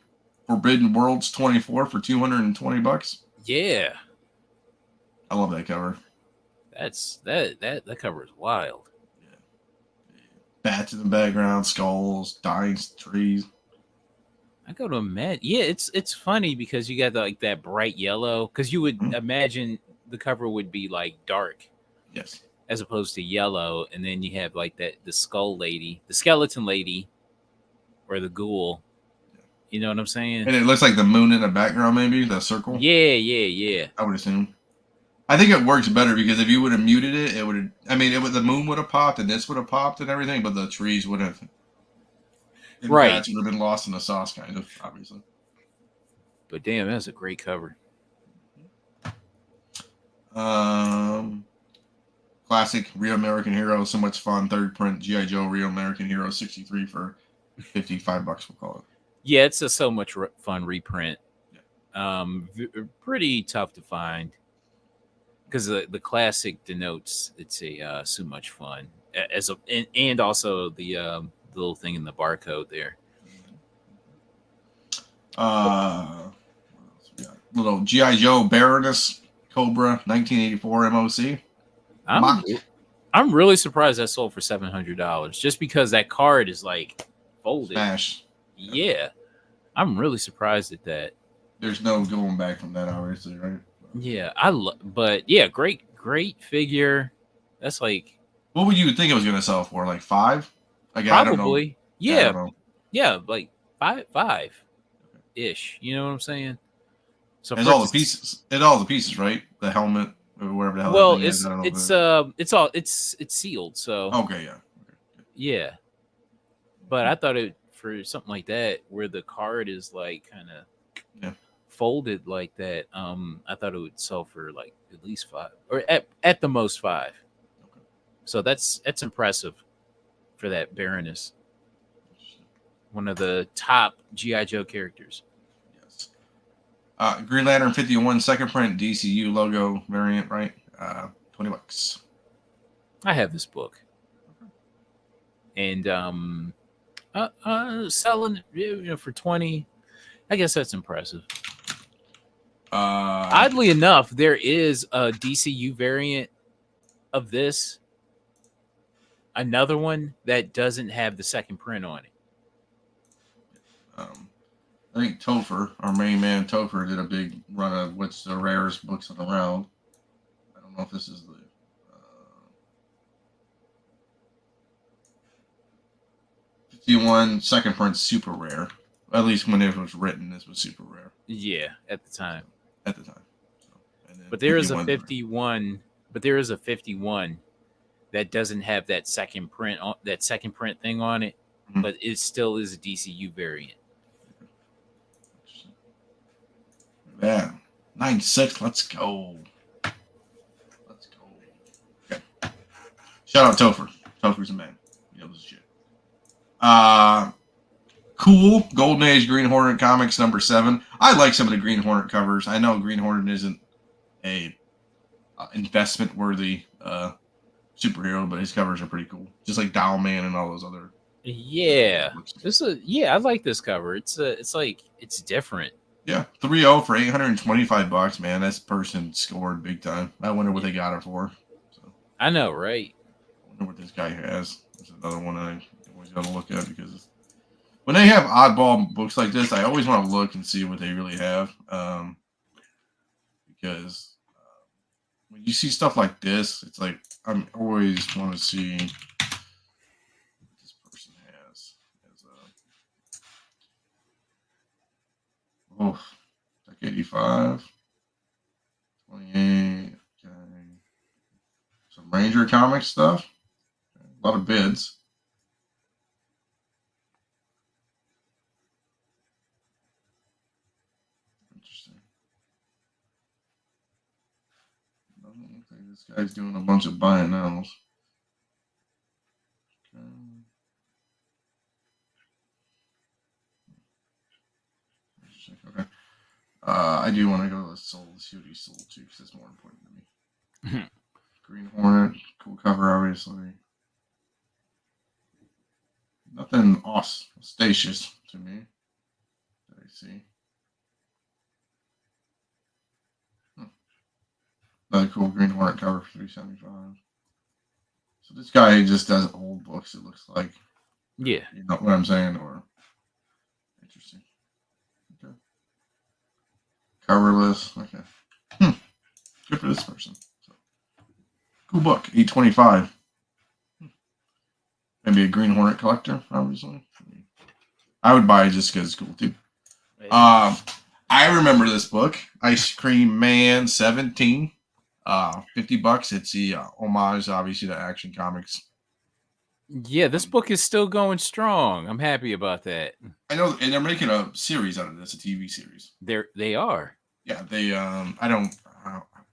Forbidden Worlds 24 for $220. Yeah, I love that cover. That cover is wild. Yeah. Bats in the background, skulls, dying trees. I go to imagine. Yeah, it's funny because you got like that bright yellow. Because you would imagine the cover would be like dark. Yes. As opposed to yellow, and then you have like the skull lady, the skeleton lady, or the ghoul. You know what I'm saying? And it looks like the moon in the background, maybe the circle. Yeah. I would assume. I think it works better because if you would have muted it, it would. I mean, the moon would have popped and this would have popped and everything, but the trees would have. Right. Would have been lost in the sauce, kind of, obviously. But damn, that's a great cover. Classic Real American Hero, so much fun. Third print G.I. Joe Real American Hero 63 for $55. We'll call it. Yeah, it's a so much fun reprint. Yeah. Pretty tough to find because the classic denotes it's a so much fun and also the little thing in the barcode there. What else we got? Little G.I. Joe Baroness Cobra 1984 MOC. I'm really surprised that sold for $700 just because that card is like folded. Smash. Yeah, I'm really surprised at that. There's no going back from that, obviously, right? Yeah, but yeah, great figure. That's like. What would you think it was going to sell for? Like 5? Like, probably. I don't know. Yeah, like five ish. You know what I'm saying? So it's all the pieces. It's all the pieces, right? The helmet. Or wherever the hell. Well, it's sealed. So okay, yeah. Okay. Yeah, but I thought it for something like that where the card is like kind of Yeah. folded like that. I thought it would sell for like at least five, or at the most five. Okay. So that's impressive for that Baroness, one of the top GI Joe characters. Yes. Green Lantern 51 second print DCU logo variant, right? $20. I have this book, and selling for 20. I guess that's impressive. Oddly enough, there is a DCU variant of this, another one that doesn't have the second print on it. I think Topher, our main man Topher, did a big run of what's the rarest books on the round. I don't know if this is the 51 second print super rare. At least when it was written, this was super rare. Yeah, at the time. At the time. So, but there is a 51. But there is a 51 that doesn't have that second print thing on it, but it still is a DCU variant. Yeah, 9-6. Let's go. Let's go. Okay. Shout out Topher. Topher's a man. He knows his shit. Cool. Golden Age Green Hornet comics #7. I like some of the Green Hornet covers. I know Green Hornet isn't a investment worthy superhero, but his covers are pretty cool. Just like Doll Man and all those other. Yeah, I like this cover. It's different. Yeah, 3-0 for $825, man. This person scored big time. I wonder what they got it for. So I know, right? I wonder what this guy has. There's another one I always got to look at because when they have oddball books like this, I always want to look and see what they really have. Because when you see stuff like this, it's like I'm always want to see what this person has. Oh, like 85, 28, okay. Some Ranger comic stuff. A lot of bids. Interesting. Doesn't look like this guy's doing a bunch of buying now. Okay. Okay. I do want to go to the sold, see what he sold to, because that's more important to me. Green Hornet, cool cover, obviously. Nothing ostentatious to me that I see. Another cool Green Hornet cover for $375. So this guy just does old books, it looks like. Yeah. You know what I'm saying? Or interesting. Okay. Coverless. Okay. Good for this person. So, cool book. $825. Maybe a Green Hornet collector, obviously. I would buy it just because it's cool too. I remember this book, Ice Cream Man 17. $50. It's the homage, obviously, to Action Comics. Yeah, this book is still going strong. I'm happy about that. I know, and they're making a series out of this, a TV series. They are. Yeah, they. I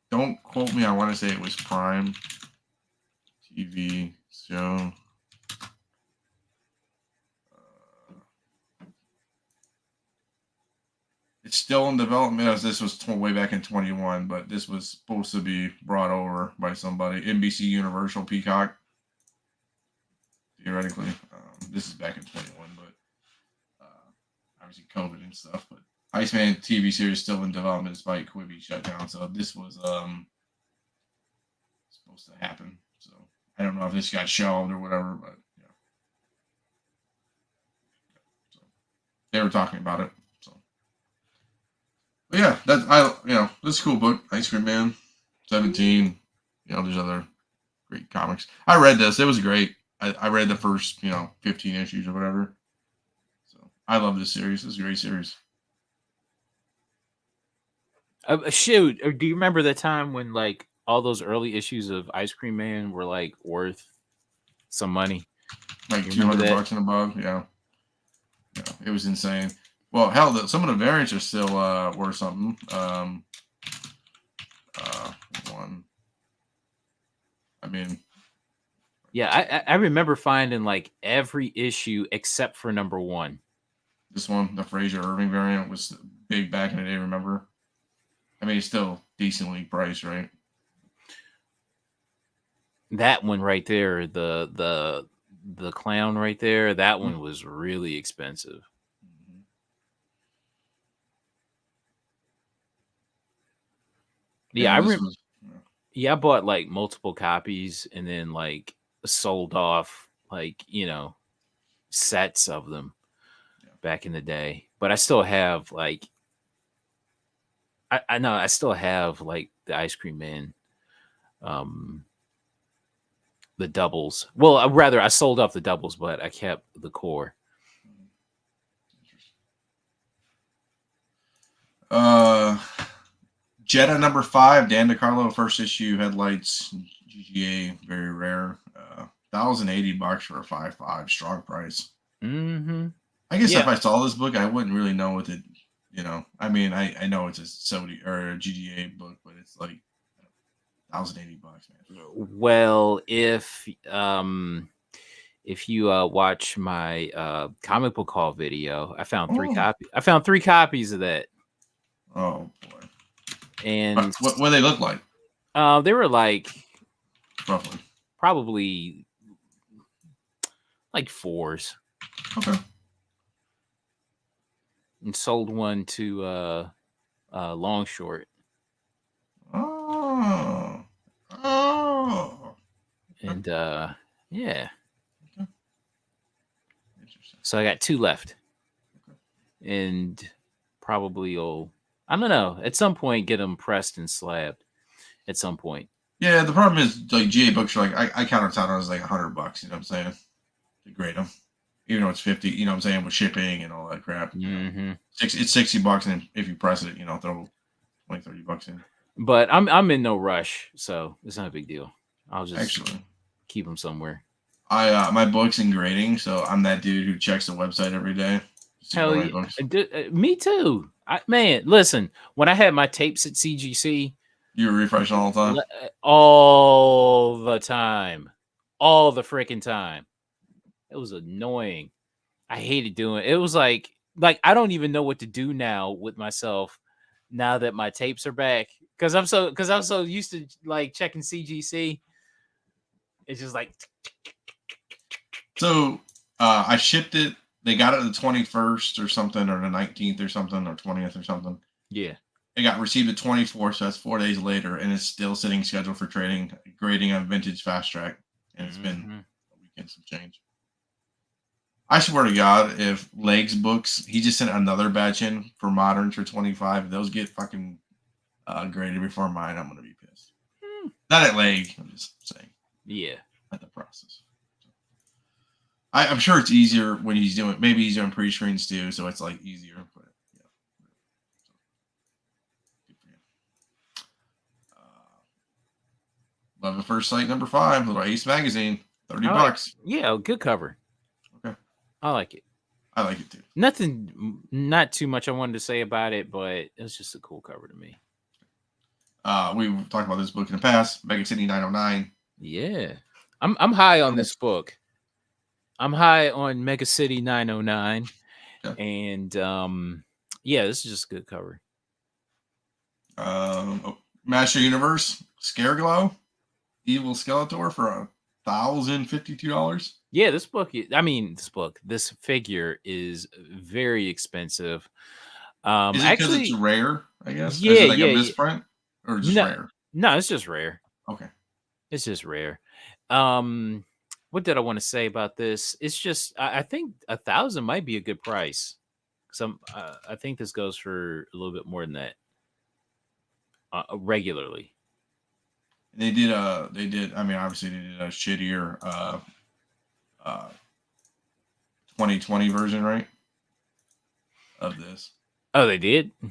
don't quote me. I want to say it was Prime TV show. It's still in development as this was way back in 21, but this was supposed to be brought over by somebody. NBC Universal Peacock. Theoretically, this is back in 21, but obviously COVID and stuff. But Iceman TV series still in development despite Quibi shut down. So this was supposed to happen. So I don't know if this got shelved or whatever, but yeah. So they were talking about it. So, but yeah, that's this is a cool book, Ice Cream Man 17. There's other great comics. I read this; it was great. I read the first 15 issues or whatever. So I love this series. This is a great series. Shoot, do you remember the time when like all those early issues of Ice Cream Man were like worth some money? like You remember that? $200 and above. Yeah, it was insane. Well, hell, some of the variants are still worth something. One, I mean, Yeah, I remember finding like every issue except for number 1. this one, the Fraser Irving variant, was big back in the day. Remember? I mean, it's still decently priced, right? That one right there, the clown right there, that one was really expensive. Mm-hmm. Yeah, Yeah, this was. yeah, I bought like multiple copies and then like sold off like, sets of them back in the day. But I still have like I know I still have like the Ice Cream Man, um the doubles. Well, rather I sold off the doubles, but I kept the core. Jetta number 5, Dan DeCarlo, first issue, headlights, GGA, very rare. $1,080 for a 5.5, strong price. Mm-hmm. I guess Yeah. if I saw this book, I wouldn't really know what it. I mean, I know it's a 70 or a GGA book, but it's like $1,080, man. Well, if you watch my comic book haul video, I found three Oh, copies. I found 3 copies of that, oh boy. and What do they look like, they were like roughly? probably like 4s, Okay. and sold one to Long Short, Oh. Oh. and yeah. Okay. Interesting. So I got 2 left, Okay. and probably will, I don't know, at some point get them pressed and slabbed. At some point. Yeah, the problem is like GA books are like I count them as like $100. You know what I'm saying? To grade them, even though it's 50. You know what I'm saying, with shipping and all that crap. Mm-hmm. It's $60, and if you press it, throw 20, $30 in. But I'm in no rush, so it's not a big deal. I'll just Actually, keep them somewhere. I my books in grading, so I'm that dude who checks the website every day. Hell yeah, me too. Man, listen, when I had my tapes at CGC, You were refreshing all the time. all the time, all the freaking time. It was annoying. I hated doing it. It was like I don't even know what to do now with myself now that my tapes are back, because I'm so used to like checking CGC. It's just like, So I shipped it. They got it the 21st or something, or the 19th or something, or 20th or something. yeah. It got received the 24th, so that's 4 days later, and it's still sitting scheduled for grading on Vintage Fast Track, and it's been a week and some change. I swear to God, if Legs Books, he just sent another batch in for Moderns for 25, if those get fucking graded before mine, I'm gonna be pissed. Not at Leg, I'm just saying. Yeah. At the process. I'm sure it's easier when maybe he's doing pre-screens too, so it's like easier. But yeah, so, good for him. Love at First Sight number 5, little Ace magazine, $30. Yeah, good cover. Okay, I like it. I like it too. Not too much I wanted to say about it, but it was just a cool cover to me. We've talked about this book in the past, Mega City 909. Yeah, I'm high on this book. I'm high on Mega City 909, and yeah, this is just a good cover. Master Universe, Scareglow, Evil Skeletor for $1,052. Yeah, this figure is very expensive. Is it because it's rare? I guess. Yeah, is it like a misprint or just rare? No, it's just rare. Okay, it's just rare. What did I want to say about this? It's just I think 1,000 might be a good price. I think this goes for a little bit more than that regularly. They did. I mean, obviously, they did a shittier 2020 version, right? Of this. Oh, they did. Yeah,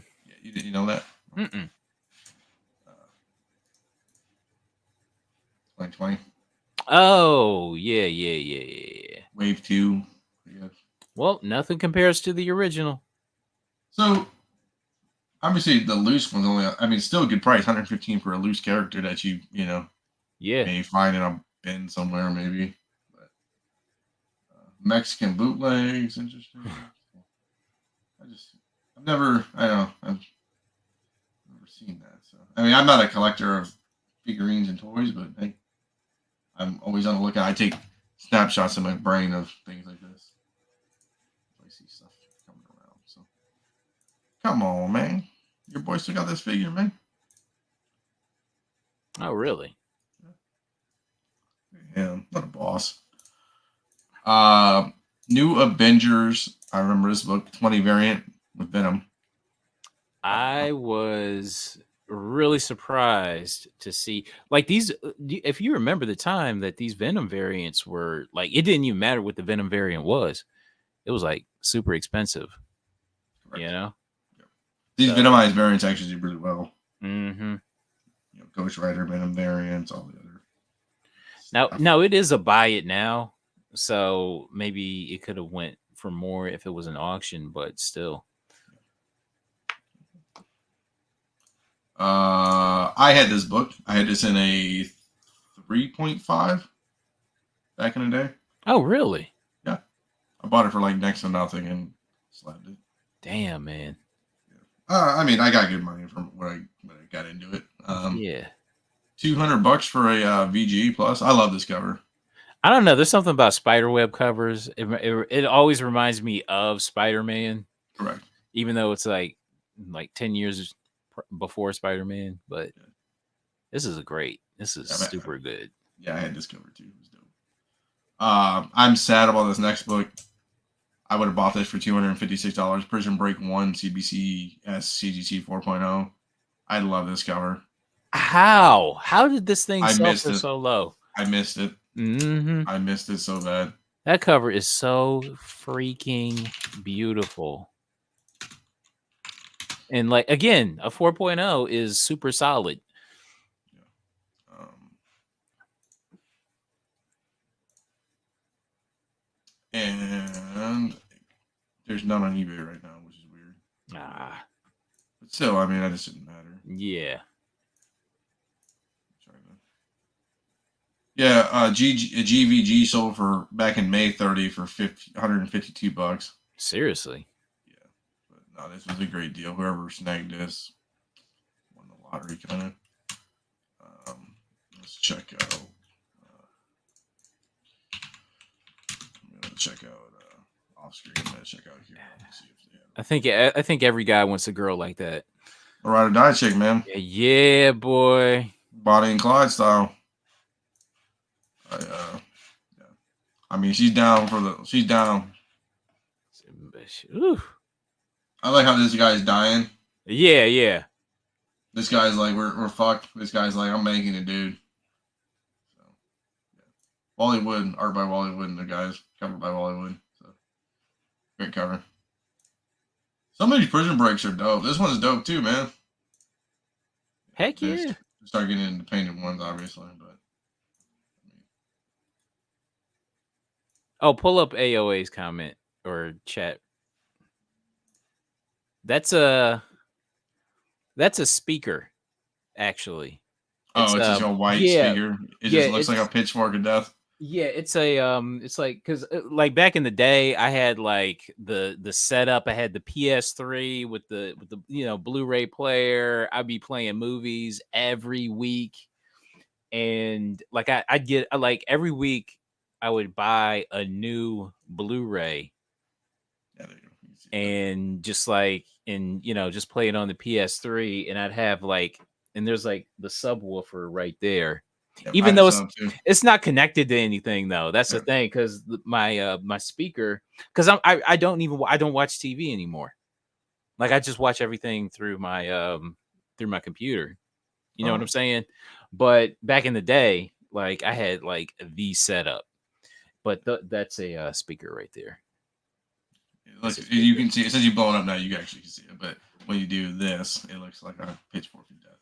you know that? 2020. Oh, yeah. Wave 2, I guess. Well, nothing compares to the original. So, obviously, the loose one's only, I mean, still a good price, 115 for a loose character that you know, Yeah. may find in a bin somewhere, maybe. But Mexican bootlegs, interesting. I've never, I don't know, I've never seen that. So, I mean, I'm not a collector of figurines and toys, but hey, I'm always on the lookout. I take snapshots in my brain of things like this. I see stuff coming around. So, come on, man. Your boy still got this figure, man. Oh, really? Yeah, what a boss. New Avengers. I remember this book, 20 variant with Venom. I was really surprised to see like these. If you remember the time that these Venom variants were like, it didn't even matter what the Venom variant was. It was like super expensive. Correct. You know, these Venomized variants actually do really well. Mm-hmm. You know, Ghost Rider, Venom variants, all the other. Now it is a buy it now, so maybe it could have went for more if it was an auction, but still. I had this book. I had this in a 3.5 back in the day. Oh, really? Yeah. I bought it for like next to nothing and slapped it. Damn, man. I mean, I got good money from when I got into it. Yeah. $200 for a VG Plus. I love this cover. I don't know. There's something about spiderweb covers. It always reminds me of Spider-Man. Correct. Even though it's like 10 years before Spider-Man, but this is super good. Yeah, I had this cover too. It was dope. I'm sad about this next book. I would have bought this for $256. Prison Break 1 CBCS CGC 4.0. I love this cover. How did this thing sell for it. so low? I missed it. Mm-hmm. I missed it so bad. That cover is so freaking beautiful. And like again, a 4.0 is super solid. And there's none on eBay right now, which is weird. But still, I mean, that just didn't matter. Yeah. Yeah, GVG sold for back in May 30 for $152. Seriously. Yeah, but no, this was a great deal. Whoever snagged this won the lottery, kind of. Let's check out. I'm gonna check out off screen. I'm gonna check out here. See if they have I think every guy wants a girl like that. A ride or die chick, man. Yeah, boy. Bonnie and Clyde style. I mean, she's down. Ooh. I like how this guy's dying. Yeah. This guy's like, we're fucked. This guy's like, I'm making it, dude. So, yeah. Wally Wood, art by Wally Wood, and the guys covered by Wally Wood. So, great cover. Some of these prison breaks are dope. This one's dope too, man. Heck yeah. Start getting into painted ones, obviously, but. Oh, pull up AOA's comment or chat. That's a speaker, actually. It's just a white speaker. It just looks like a pitchfork of death. Yeah, it's like because like back in the day, I had like the setup. I had the PS3 with the Blu-ray player. I'd be playing movies every week, and like I'd get like every week I would buy a new Blu-ray. Yeah, there you go. And just just play it on the PS3, and I'd have and there's like the subwoofer right there. Yep, even though it's not connected to anything though. That's the thing, because my speaker, because I don't watch TV anymore. Like I just watch everything through my computer. You know what I'm saying? But back in the day, like I had like the setup, but that's a speaker right there. You can see it. Since you blow it up now, you actually can see it. But when you do this, it looks like a pitchfork of death.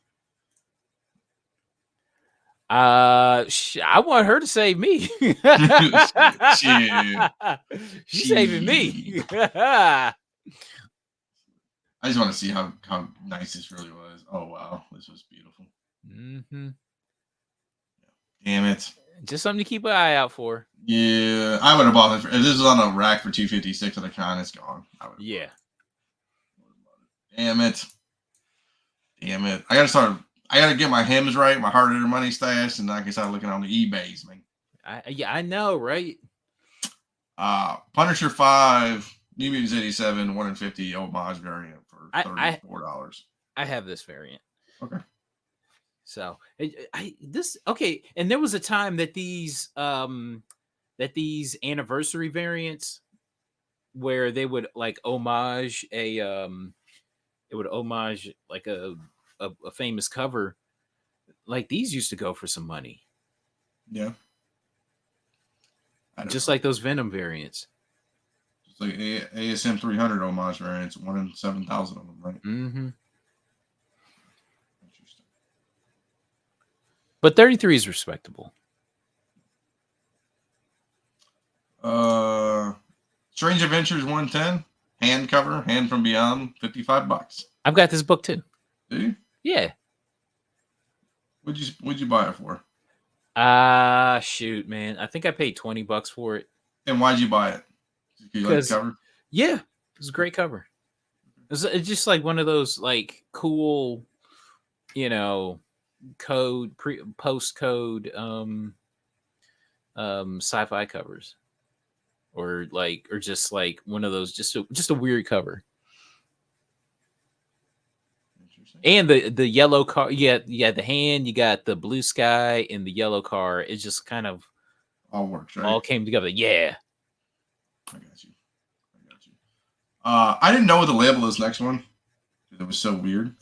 I want her to save me. Shit. She's saving me. Shit. I just want to see how nice this really was. Oh wow, this was beautiful. Mm-hmm. Damn it. Just something to keep an eye out for. Yeah, I would have bought it. If this was on a rack for $256 at a con, it's gone. Yeah. Damn it. Damn it. I gotta get my hymns right, my hard earned money stash, and I can start looking on the eBays, man. I know, right? Punisher 5, New Mutants 87, 1 in 50 homage variant for $34. I have this variant. Okay. So okay, and there was a time that these anniversary variants where they would like homage like a famous cover. Like these used to go for some money. Yeah. Just like those Venom variants. Just like ASM 300 homage variants, 1 in 7,000 of them, right? Mm-hmm. But 33 is respectable. Strange Adventures 110, hand cover, Hand from Beyond, $55. I've got this book too. Do you? Yeah. What'd you buy it for? Shoot, man. I think I paid $20 for it. And why'd you buy it? Because you like the cover? Yeah, it was a great cover. It's just like one of those like cool, post code sci-fi covers, or just like one of those just a weird cover. And the yellow car, the hand, you got the blue sky and the yellow car. It just kind of all works, right? All came together. Yeah, I got you. I didn't know what the label is next one. It was so weird.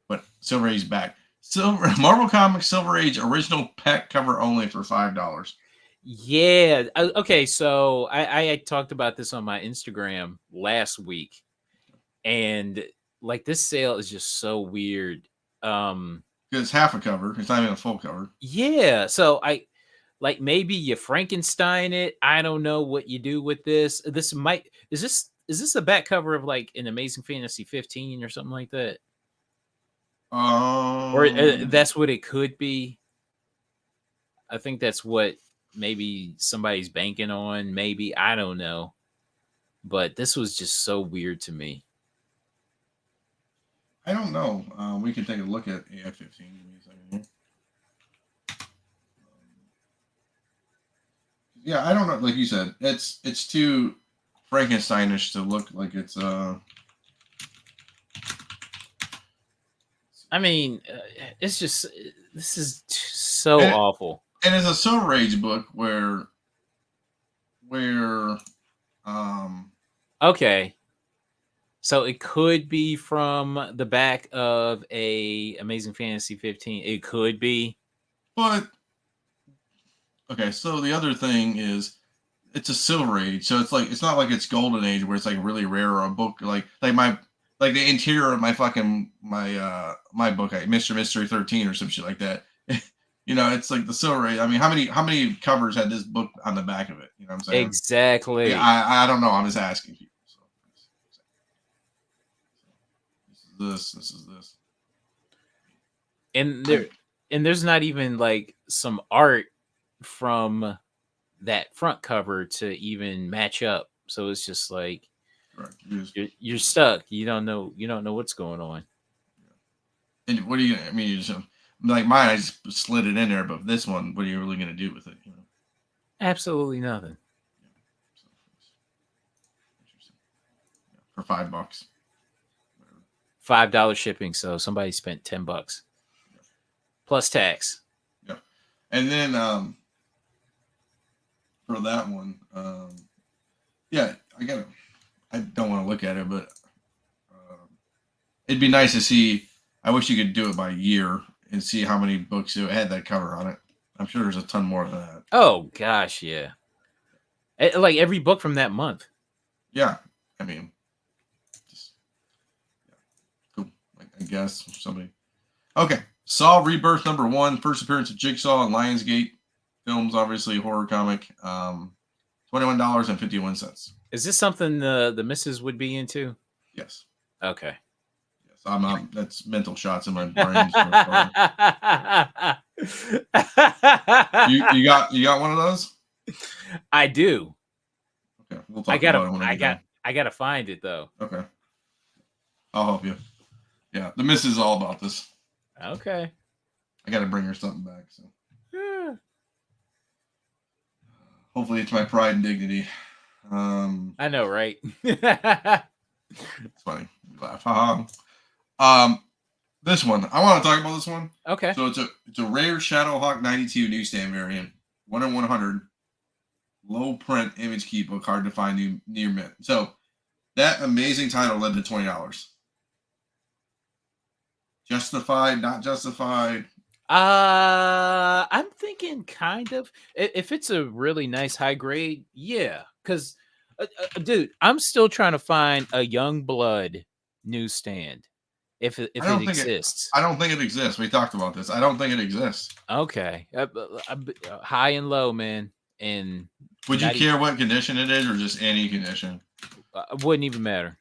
But Silver Age back. Marvel Comics Silver Age original pack cover only for $5. Yeah. Okay. So I talked about this on my Instagram last week, and like this sale is just so weird. It's half a cover. It's not even a full cover. Yeah. So maybe you Frankenstein it. I don't know what you do with this. Is this a back cover of like an Amazing Fantasy 15 or something like that? Or that's what it could be. I think that's what maybe somebody's banking on. Maybe, I don't know. But this was just so weird to me. I don't know. We can take a look at AI-15. Give me a second here. Yeah, I don't know. Like you said, it's too Frankensteinish to look like it's I mean, it's just, this is so awful. And it's a Silver Age book where okay. So it could be from the back of a Amazing Fantasy 15. It could be. But okay, so the other thing is it's a Silver Age, so it's not like it's Golden Age where it's like really rare, or a book like the interior of my fucking my book, Mr. Mystery 13 or some shit like that. It's like the Silver Age. I mean, how many covers had this book on the back of it? You know what I'm saying? Exactly. Yeah, I don't know. I'm just asking people. So this is this. And there's not even like some art from that front cover to even match up. So it's just like you're stuck. You don't know what's going on. And what are you? I mean, you just like mine. I just slid it in there, but this one, what are you really going to do with it? Absolutely nothing. For $5. $5 shipping. So somebody spent $10 plus tax. Yeah, and then for that one, yeah, I don't want to look at it, but it'd be nice to see. I wish you could do it by year and see how many books it had that cover on it. I'm sure there's a ton more of that. Oh gosh, yeah. Like every book from that month. Yeah, I mean, cool. I guess somebody. Okay, Saw Rebirth #1, first appearance of Jigsaw and Lionsgate Films, obviously horror comic. $21.51. Is this something the missus would be into? Yes. Okay. Yes. That's mental shots in my brain. you got one of those? I do. Okay, we'll talk about it when I gotta find it though. Okay. I'll help you. Yeah, the missus is all about this. Okay. I got to bring her something back. So Yeah. hopefully, it's my pride and dignity. I know, right? It's funny. You laugh. This one I want to talk about. This one. Okay. So it's a rare Shadowhawk 92 newsstand variant, 1 in 100, low print image key book, hard to find near mint. So that amazing title led to $20. Justified, not justified. I'm thinking kind of. If it's a really nice high grade, yeah. Because, dude, I'm still trying to find a Young Blood newsstand. If it exists, I don't think it exists. We talked about this. I don't think it exists. Okay, high and low, man. And would you care what condition it is, or just any condition? Wouldn't even matter.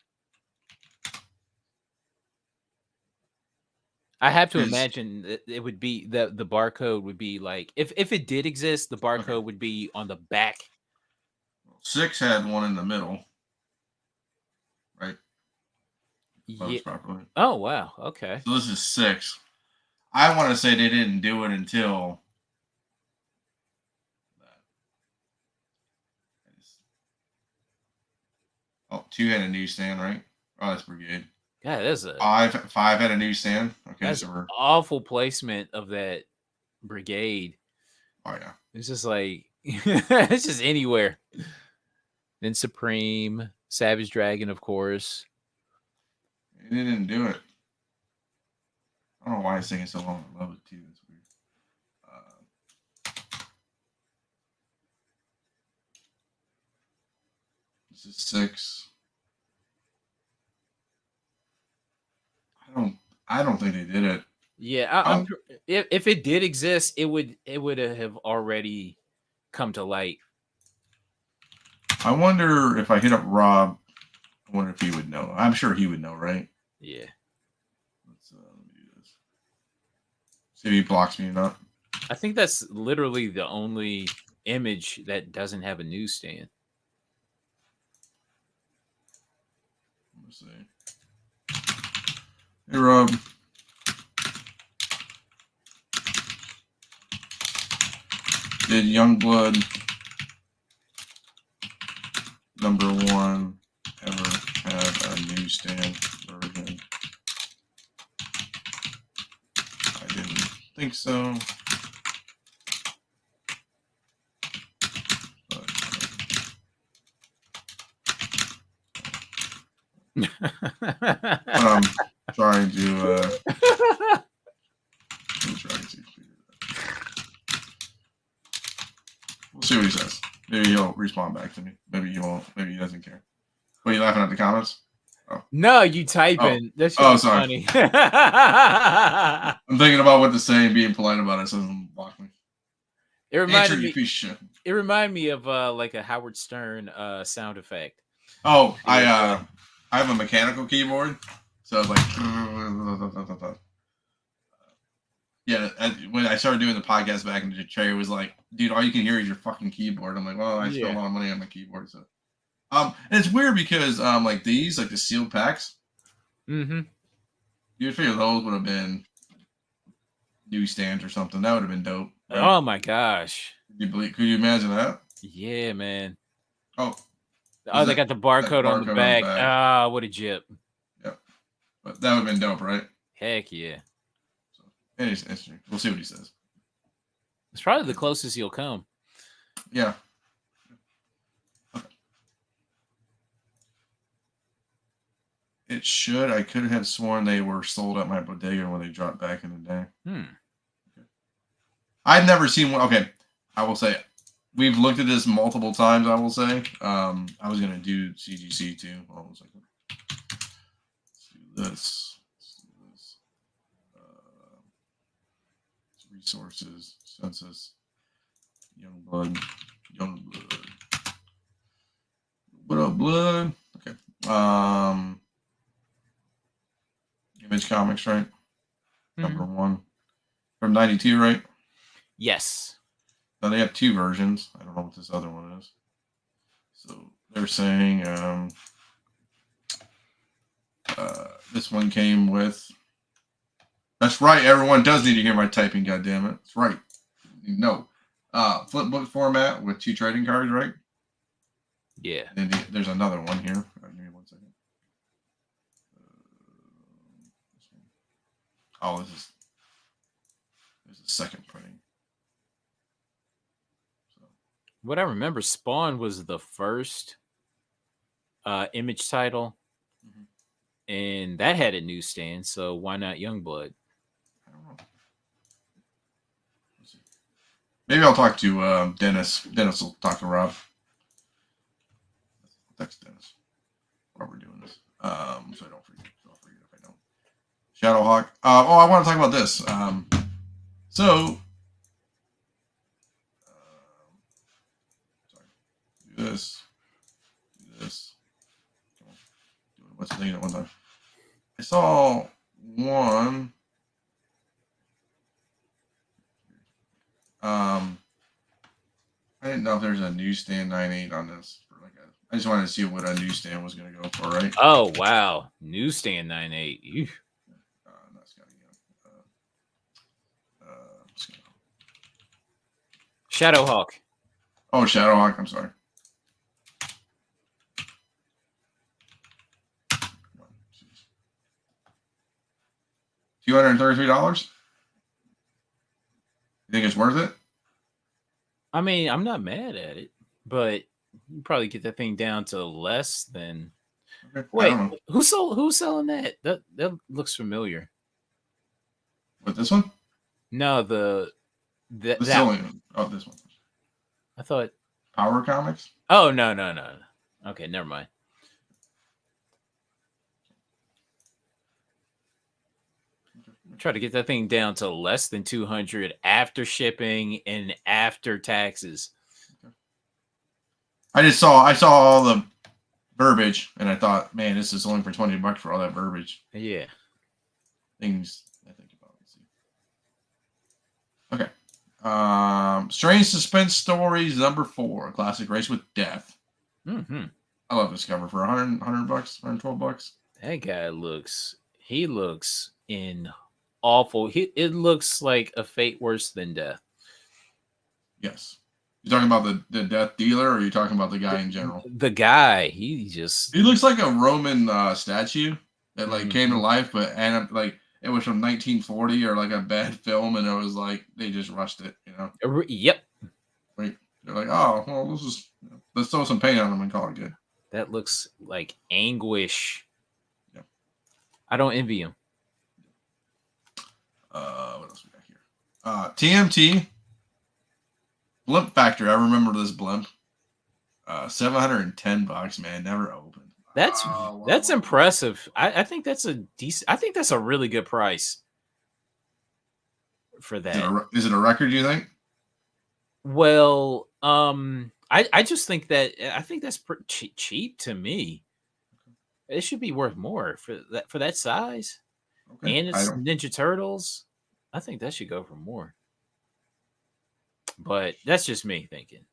I have to imagine that it would be the barcode would be like if it did exist, the barcode would be on the back. 6 had one in the middle, right? Yeah. Oh wow. Okay. So this is 6. I want to say they didn't do it until that. 2 had a newsstand, right? Oh, that's Brigade. Yeah, that's a 5 had a newsstand. Okay, that's awful placement of that Brigade. Oh yeah, it's just like it's just anywhere. Then Supreme, Savage Dragon, of course. They didn't do it. I don't know why it's taking so long. I love it too. It's weird. This is 6. I don't think they did it. Yeah, if it did exist, it would have already come to light. I wonder if I hit up Rob. I wonder if he would know. I'm sure he would know, right? Yeah. Let me do this. See if he blocks me or not. I think that's literally the only image that doesn't have a newsstand. Let's see. Hey, Rob. Did Youngblood #1 ever have a newsstand version? I didn't think so. I'm trying to we'll see what he says. Maybe he'll respond back to me. Maybe he won't. Maybe he doesn't care. What, are you laughing at the comments? Oh. No, you typing. That's sorry. Funny. I'm thinking about what to say and being polite about it, so it doesn't block me. It reminded me of like a Howard Stern sound effect. Oh, I have a mechanical keyboard, so it's like yeah. When I started doing the podcast back in the Cherry was like, dude, all you can hear is your fucking keyboard. I'm like, well, I spent a lot of money on my keyboard, so and it's weird because like these, like the sealed packs. Mm-hmm. You'd figure those would have been newsstands or something. That would have been dope. Right? Oh my gosh! Could you imagine that? Yeah, man. Oh, they got the barcode on the back. Ah, what a jip. Yep. But that would have been dope, right? Heck yeah. So, anyways, we'll see what he says. It's probably the closest he'll come. Yeah. Okay. It should. I could have sworn they were sold at my bodega when they dropped back in the day. Okay. I've never seen one. Okay. I will say, we've looked at this multiple times, I will say. I was going to do CGC too. Hold on a second. Let's do this. resources, census, Youngblood, Youngblood. What up, blood? Okay. Image Comics, right? Number one from '92, right? Yes. Now they have two versions. I don't know what this other one is. So they're saying this one came with. That's right. Everyone does need to hear my typing. Goddamn it! That's right. No, flip book format with 2 trading cards, right? Yeah. And then there's another one here. Give me 1 second. This one. Oh, there's a second printing. So. What I remember, Spawn was the first Image title, and that had a newsstand. So why not Youngblood? I don't know. Let's see. Maybe I'll talk to Dennis. Dennis will talk to Rob. Text Dennis while we're doing this, so I don't forget. So I'll forget if I don't. Shadowhawk. I want to talk about this. Sorry. Do this. Do this. Come on. Do a bunch of things at one time. I saw one. I didn't know if there's a newsstand 9.8 on this. I just wanted to see what a newsstand was going to go for, right? Oh wow, newsstand 9.8. That's got to go. Shadowhawk. Oh, Shadowhawk. I'm sorry. $233. You think it's worth it? I mean, I'm not mad at it, but you probably get that thing down to less than. Okay. Wait, who's selling that? That looks familiar. What, this one? No, that one. Oh, this one. I thought Power Comics. Oh no. Okay, never mind. Try to get that thing down to less than 200 after shipping and after taxes. Okay. I saw all the verbiage and I thought, man, this is only for $20 for all that verbiage. Yeah. Things I think about. Let's see. Okay. Strange Suspense Stories #4, a classic race with death. Mm-hmm. I love this cover for $100, $112. That guy looks in awful. It looks like a fate worse than death. Yes. You talking about the death dealer, or are you talking about the guy in general? The guy, he looks like a Roman statue that came to life, and it was from 1940 or like a bad film, and it was like they just rushed it, you know. Yep. Right. They're like, oh well, let's throw some paint on him and call it good. That looks like anguish. Yep. I don't envy him. What else we got here? TMT Blimp Factor. I remember this blimp. $710, man. Never opened. That's impressive. I think that's a decent. I think that's a really good price for that. Is it a record? Do you think? Well, I just think that's pretty cheap to me. It should be worth more for that size. Okay. And it's Ninja Turtles. I think that should go for more. But that's just me thinking.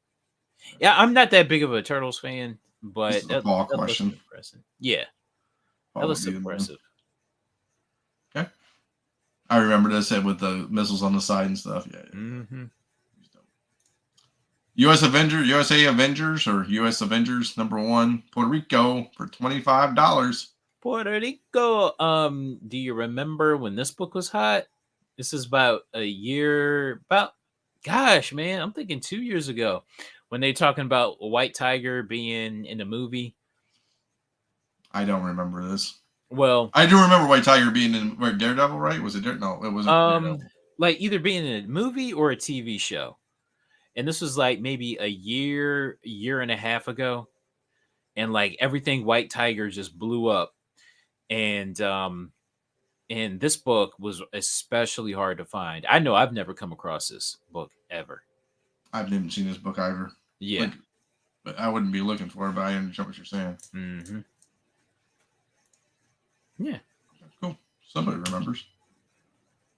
Yeah, I'm not that big of a Turtles fan, but that question. Looks impressive. Yeah, that looks impressive. Okay, I remember this with the missiles on the side and stuff. Yeah. Mm-hmm. USA Avengers or US Avengers #1 Puerto Rico for $25. Puerto Rico. Do you remember when this book was hot? This is about a year. Gosh, man, I'm thinking 2 years ago when they talking about White Tiger being in a movie. I don't remember this. Well, I do remember White Tiger being in Daredevil, right? Was it No, it wasn't. Daredevil. Like either being in a movie or a TV show. And this was like maybe a year and a half ago. And like everything White Tiger just blew up. And And this book was especially hard to find. I know I've never come across this book ever. I've never seen this book either. Yeah. Like, but I wouldn't be looking for it, but I understand what you're saying. Mm-hmm. Yeah. That's cool. Somebody remembers.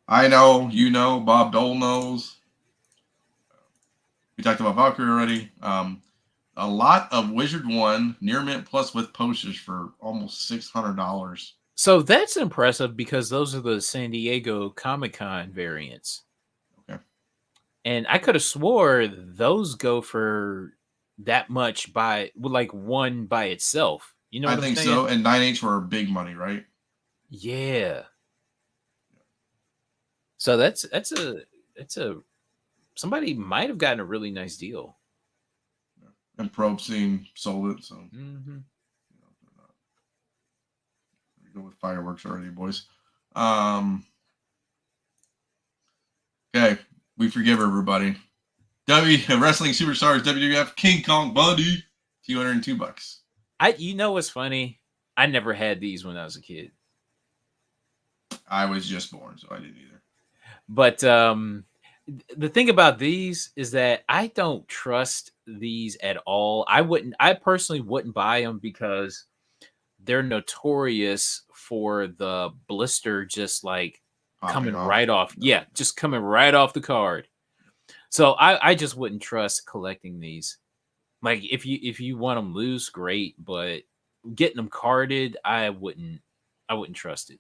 I know, you know, Bob Dole knows. We talked about Valkyrie already. A lot of Wizard One near mint plus with posters for almost $600. So that's impressive because those are the San Diego ComiCon variants. Okay. And I could have swore those go for that much by like one by itself. You know I what I'm think saying? so. And 9H were big money, right? Yeah. So that's a somebody might have gotten a really nice deal. And Probe Scene sold it, so Mm-hmm. We go with fireworks already, boys. Okay, we forgive everybody. Wrestling Superstars WWF King Kong Bundy, $202. You know what's funny? I never had these when I was a kid. I was just born, so I didn't either. But the thing about these is that I don't trust these at all. I personally wouldn't buy them because they're notorious for the blister just like coming right off. Yeah, just coming right off the card. So I just wouldn't trust collecting these. Like if you want them loose, great, but getting them carded, I wouldn't trust it.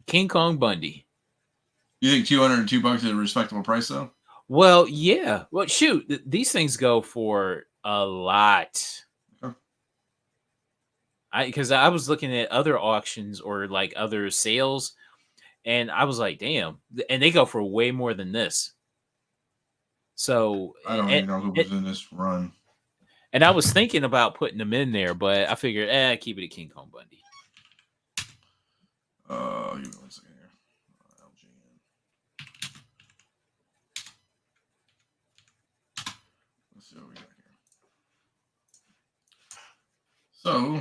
King Kong Bundy. You think $202 is a respectable price though? Well, yeah. Well, shoot, these things go for a lot. Okay. Because I was looking at other auctions or like other sales, and I was like, damn, and they go for way more than this. So I don't even know who was in this run. And I was thinking about putting them in there, but I figured, keep it at King Kong Bundy. Give me 1 second here. Let's see what we got here. So,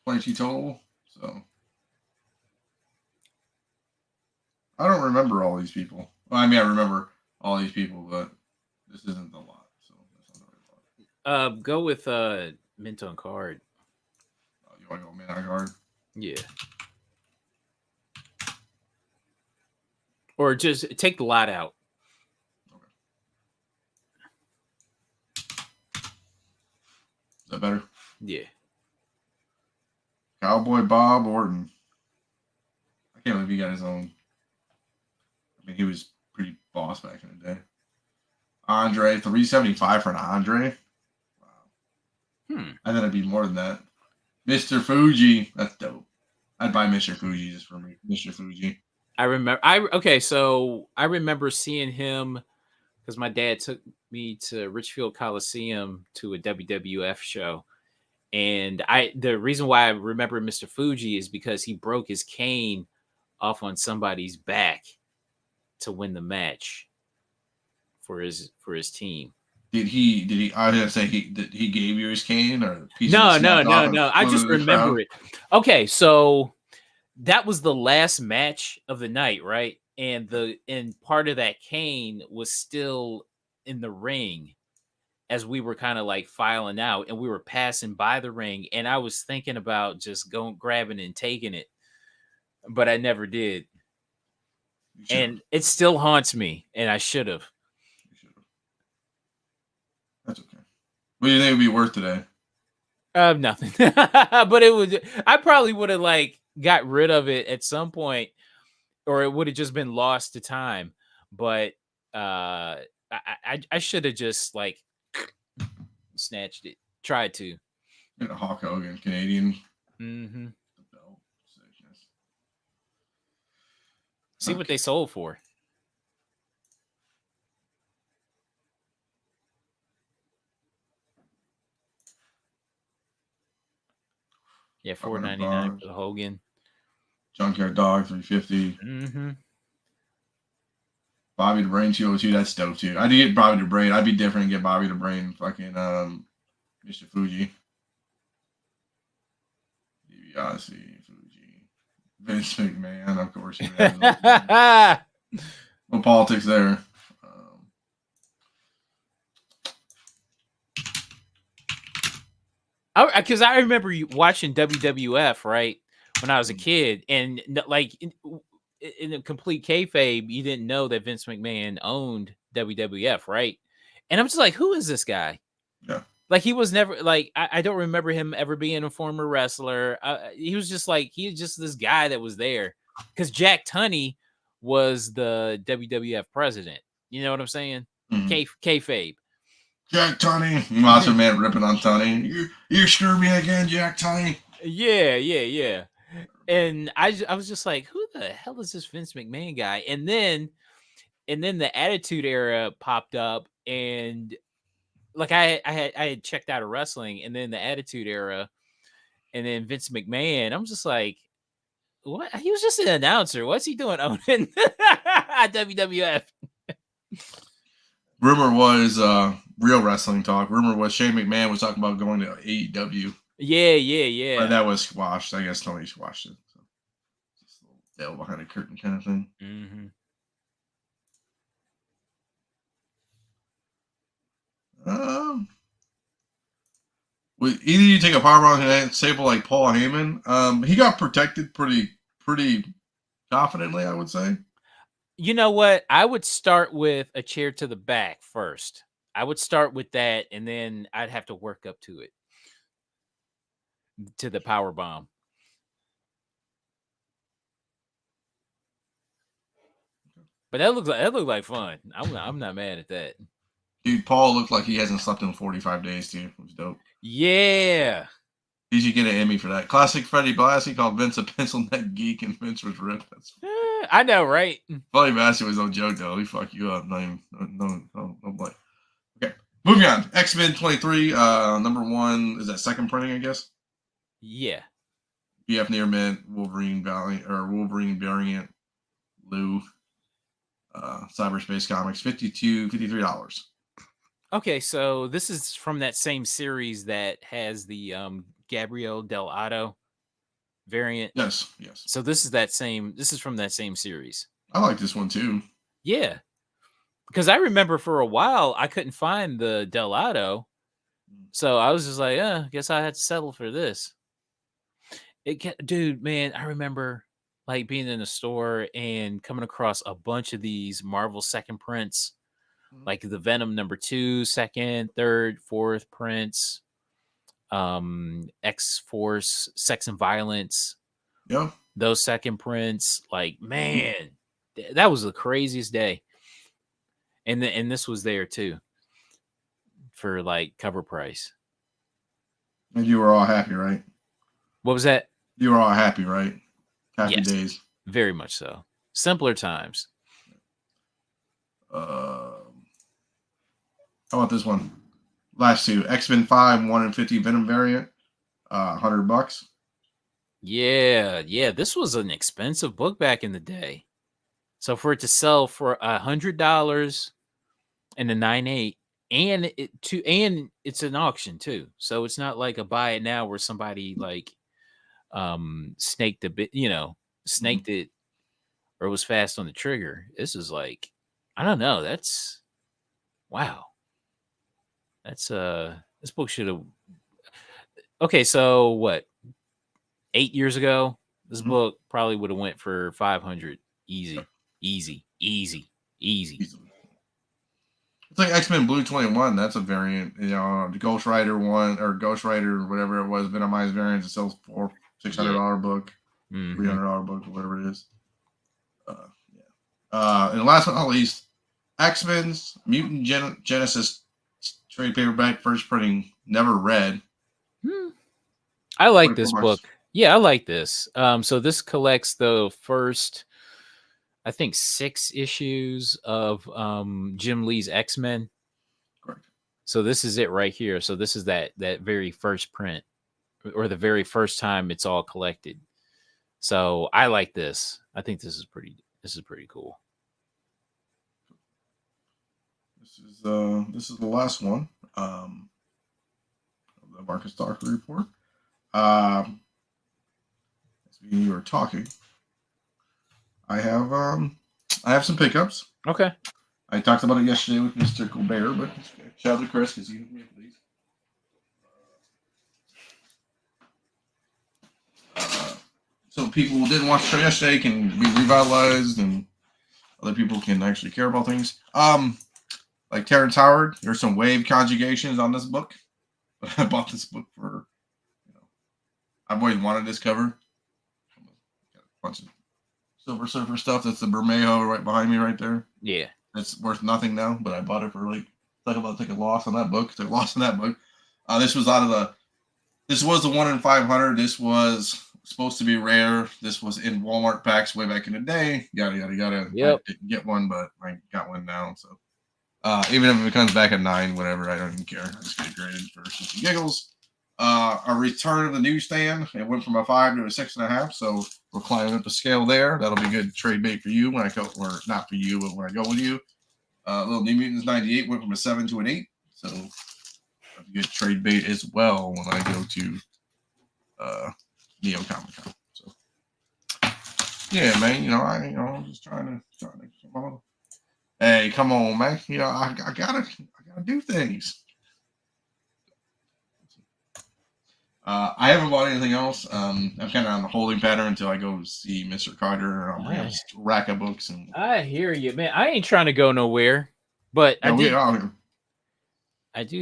22 total. So, I don't remember all these people. Well, I mean, I remember all these people, but this isn't a lot. So, that's not the right lot. Go with mint on card. You want to go mint on card? Yeah. Or just take the lot out. Okay. Is that better? Yeah. Cowboy Bob Orton. I can't believe he got his own. I mean, he was pretty boss back in the day. Andre, $375 for an Andre. Wow. I thought it'd be more than that. Mr. Fuji. That's dope. I'd buy Mr. Fuji just for me. Mr. Fuji. I remember. So I remember seeing him because my dad took me to Richfield Coliseum to a WWF show, and the reason why I remember Mr. Fuji is because he broke his cane off on somebody's back to win the match for his team. Did he? I was gonna say he gave you his cane or no. I just remember it. Okay, so that was the last match of the night, right? And part of that cane was still in the ring as we were kind of like filing out, and we were passing by the ring, and I was thinking about just grabbing and taking it, but I never did. And it still haunts me, and I should have. That's okay. What do you think it would be worth today? Nothing. But it would. I probably would have like got rid of it at some point, or it would have just been lost to time. But I should have just like snatched it. Tried to. Get a Hulk Hogan Canadian. Mm-hmm. See what they sold for. Yeah, $4.99 for the Hogan. Junkyard Dog, $350. Mm-hmm. Bobby the Brain 202. That's dope too. I'd get Bobby the Brain. I'd be different and get Bobby the Brain. Fucking Mr. Fuji. DiBiase Fuji. Vince McMahon, of course. You have no politics there. Because I remember watching WWF, right, when I was a kid, and like in a complete kayfabe, you didn't know that Vince McMahon owned WWF, right? And I'm just like, who is this guy? Yeah. Like, he was never like, I don't remember him ever being a former wrestler. He was just this guy that was there because Jack Tunney was the WWF president. You know what I'm saying? Kayfabe. Jack Tunney, Macho Man ripping on Tunney. You screwed me again, Jack Tunney. Yeah. And I was just like, who the hell is this Vince McMahon guy? And then the Attitude Era popped up, and like I had checked out of wrestling, and then the Attitude Era, and then Vince McMahon. I'm just like, what? He was just an announcer. What's he doing owning WWF? Rumor was real wrestling talk. Rumor was Shane McMahon was talking about going to AEW. Yeah. But that was squashed. I guess Tony squashed it. So just a little devil behind a curtain kind of thing. Mm-hmm. Either you take a powerbomb and staple like Paul Heyman. He got protected pretty confidently, I would say. You know what? I would start with a chair to the back first. I would start with that, and then I'd have to work up to it, to the power bomb. But that looked like fun. I'm not mad at that. Dude, Paul looked like he hasn't slept in 45 days, dude. It was dope. Yeah. He should get an Emmy for that. Classic Freddie Blassie called Vince a pencil neck geek, and Vince was ripped. That's I know, right? Freddie Blassie was no joke, though. He fucked you up. No play. Okay, moving on. X-Men 23, number 1. Is that second printing, I guess? Yeah. BF Near Mint, Wolverine variant, Lou, Cyberspace Comics, $53. Okay, so this is from that same series that has the Gabriel Dell'Otto variant. Yes. So this is from that same series. I like this one too. Yeah. Because I remember for a while I couldn't find the Dell'Otto. So I was just like, I guess I had to settle for this. Dude, man, I remember like being in a store and coming across a bunch of these Marvel second prints, like the Venom number 2, second, third, fourth prints, X-Force, Sex and Violence. Yeah. Those second prints, like, man, that was the craziest day. And this was there too for like cover price. And you were all happy, right? What was that? You were all happy, right? Happy days. Very much so. Simpler times. How about this one? Last two. X-Men 5, 1 in 50 Venom variant. $100. Yeah. This was an expensive book back in the day. So for it to sell for $100 and a 9.8, and it's an auction too. So it's not like a buy it now where somebody like snaked a bit, snaked it or was fast on the trigger. This is like, I don't know. That's wow. That's this book should have. Okay, so what? 8 years ago, this book probably would have went for 500. Easy. It's like X-Men Blue 21. That's a variant. The Ghost Rider one or Ghost Rider, whatever it was, Venomized variant. It sells for $600 book, $300 book, whatever it is. And last but not least, X-Men's Mutant Genesis trade paperback first printing. Never read. I like this book. Yeah, I like this. So this collects the first, I think, 6 issues of Jim Lee's X-Men. Correct. So this is it right here. So this is that very first print, or the very first time it's all collected. So I like this. I think this is pretty cool. This is the last one. The Marcus Stalker report. As we were talking, I have some pickups. Okay. I talked about it yesterday with Mr. Colbert, but shout out to Chris because he hooked me up with these. So people who didn't watch the show yesterday can be revitalized, and other people can actually care about things. Like Terrence Howard, there's some wave conjugations on this book. But I bought this book for, I've always wanted this cover. Got a bunch of Silver Surfer stuff. That's the Bermejo right behind me right there. Yeah. It's worth nothing now, but I bought it for talk about taking a loss on that book. Took a loss on that book. This was this was the 1 in 500. This was supposed to be rare. This was in Walmart packs way back in the day. Yada yada yada. Yep. I didn't get one, but I got one now. So even if it comes back at 9, whatever, I don't even care. I just get it graded for shits and giggles. A return of the newsstand. It went from a 5 to a 6.5. So we're climbing up the scale there. That'll be good trade bait for you when I go, or not for you, but when I go with you. Little New Mutants 98 went from a 7 to an 8. So that'll be good trade bait as well when I go to Neo ComiCon. So yeah, man, I'm just trying to come on. Hey, come on, man. I gotta do things. I haven't bought anything else. I'm kind of on the holding pattern until I go see Mr. Carter. I'll bring a rack of books. And I hear you, man. I ain't trying to go nowhere, but I do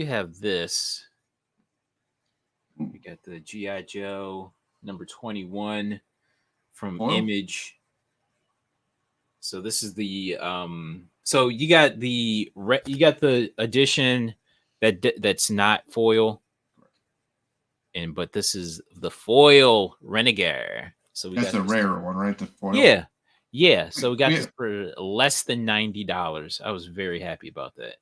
have this. We got the G.I. Joe number 21 from Image. So this is the so you got the edition that's not foil, but this is the foil Renegade. So that's the rarer one, right? The foil. Yeah. So we got this for less than $90. I was very happy about that.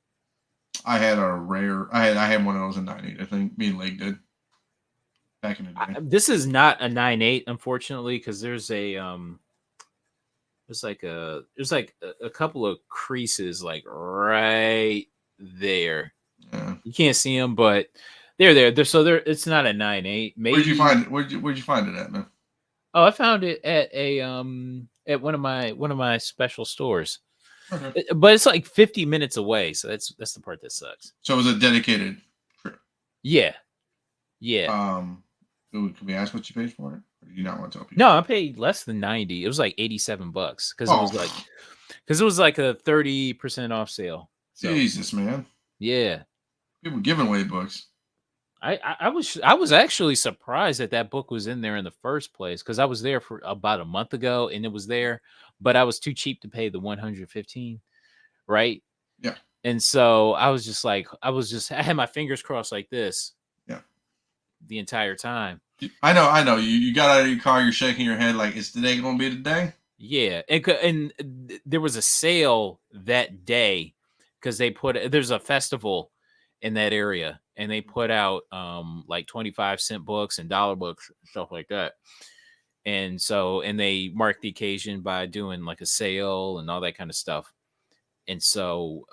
I had a rare. I had one of those in 98. I think me and Lake did back in the day. This is not a 98, unfortunately, because there's a there's like a couple of creases like right there. Yeah. You can't see them, but they're there. So it's not a 9.8. Maybe. Where'd you find it? Where'd you find it at, man? Oh, I found it at at one of my special stores. Okay. But it's like 50 minutes away, so that's the part that sucks. So it was a dedicated trip. Yeah. Can we ask what you paid for it? Or do you not want to tell people? No, I paid less than 90. It was like $87 because it was like a 30% off sale. So, Jesus, man. Yeah. People giving away books. I was actually surprised that book was in there in the first place because I was there for about a month ago and it was there, but I was too cheap to pay the $115, right? Yeah. And so I was just like, I had my fingers crossed like this. Yeah. The entire time. I know. You got out of your car, you're shaking your head like, is today going to be the day? Yeah. And there was a sale that day because there's a festival in that area and they put out like 25-cent books and dollar books, stuff like that. And they marked the occasion by doing like a sale and all that kind of stuff. And so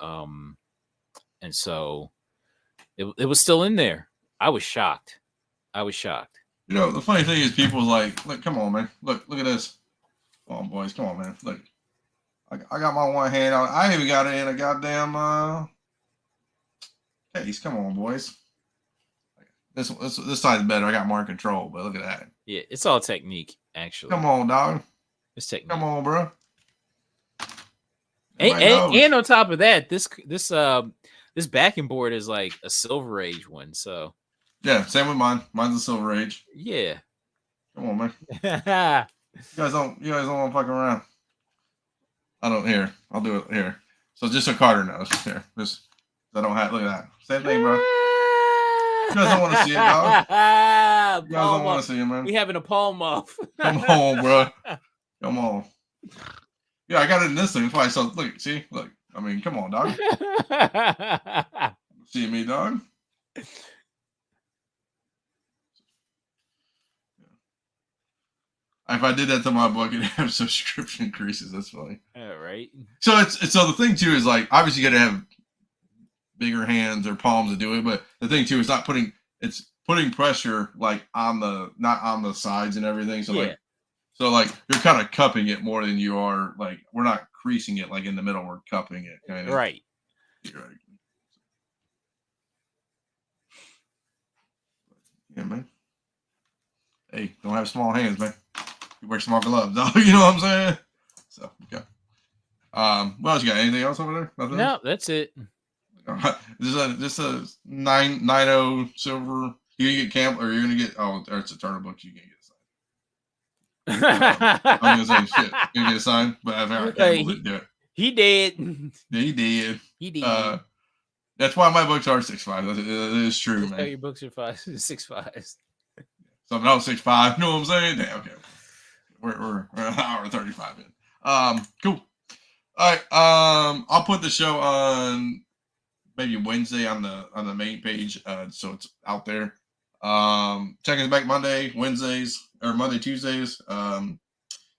it was still in there. I was shocked. The funny thing is people like, look, come on, man. Look at this. Come on, boys. Come on, man. Look. I got my one hand on. I even got it in a goddamn case. Come on, boys. This side's better. I got more control, but look at that. Yeah, it's all technique, actually. Come on, dog. It's technique. Come on, bro. And on top of that, this backing board is like a Silver Age one, so. Yeah, same with mine. Mine's a Silver Age. Yeah. Come on, man. You guys don't want to fuck around. I don't. Here, I'll do it here. So just so Carter knows. Here, I don't have. Look at that. Same thing, bro. You guys don't want to see it, dog. You guys don't want to see it, man. We having a palm off. Come on, bro. Come on. Yeah, I got it in this thing. That's why I saw. Look. I mean, come on, dog. See me, dog. If I did that to my book, it'd have subscription increases. That's funny. All right. So so the thing too is like obviously you got to have bigger hands or palms to do it, but the thing too is it's putting pressure like not on the sides and everything. So like So like you're kind of cupping it more than you are like we're not creasing it like in the middle. We're cupping it kind of. Right. Right. Yeah, man. Hey, don't have small hands, man. You wear small gloves, though. You know what I'm saying? So okay. What else you got? Anything else over there? Nothing No, else? that's it. This a 990 silver. You gonna get camp or you're gonna get it's a Turner book. You can get a sign. I'm gonna say shit. You gonna get a sign, but I can't do it. He did. Yeah, he did. He did. That's why my books are 6'5". That is true, That's man. how your books are 6'5". Something else 6'5". You know what I'm saying? Yeah, okay. We're an hour 35 in. Cool. All right. I'll put the show on maybe Wednesday on the main page, so it's out there. Check us back Monday, Wednesdays, or Monday, Tuesdays.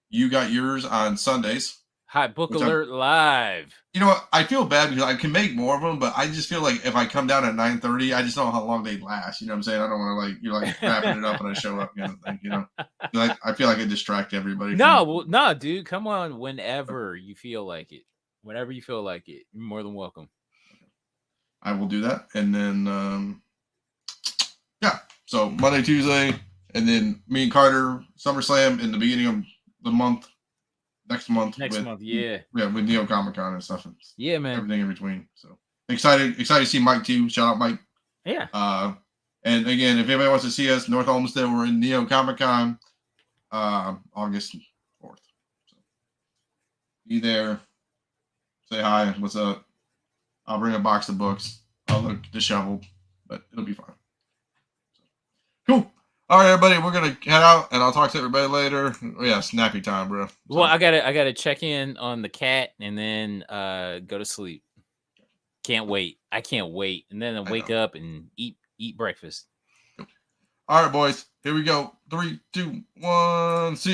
You got yours on Sundays. Hot Book Alert Live. You know what? I feel bad because I can make more of them, but I just feel like if I come down at 9:30, I just don't know how long they last. You know what I'm saying? I don't want to wrapping it up and I show up kind of thing. You know, I feel like I distract everybody. No, dude, come on whenever you feel like it. Whenever you feel like it, you're more than welcome. I will do that, and then yeah. So Monday, Tuesday, and then me and Carter SummerSlam in the beginning of the month. Next month, yeah, with Neo ComiCon and stuff. Yeah, man. Everything in between. So excited to see Mike too. Shout out Mike. Yeah. And again, if anybody wants to see us, North Olmsted, we're in Neo ComiCon, August 4th. So be there. Say hi. What's up? I'll bring a box of books. I'll look disheveled, but it'll be fun. So, cool. All right, everybody, we're gonna head out, and I'll talk to everybody later. Yeah, snappy time, bro. So, well, I gotta check in on the cat and then go to sleep. Can't wait. I can't wait, and then I wake up and eat breakfast. All right, boys. Here we go. 3, 2, 1. See ya.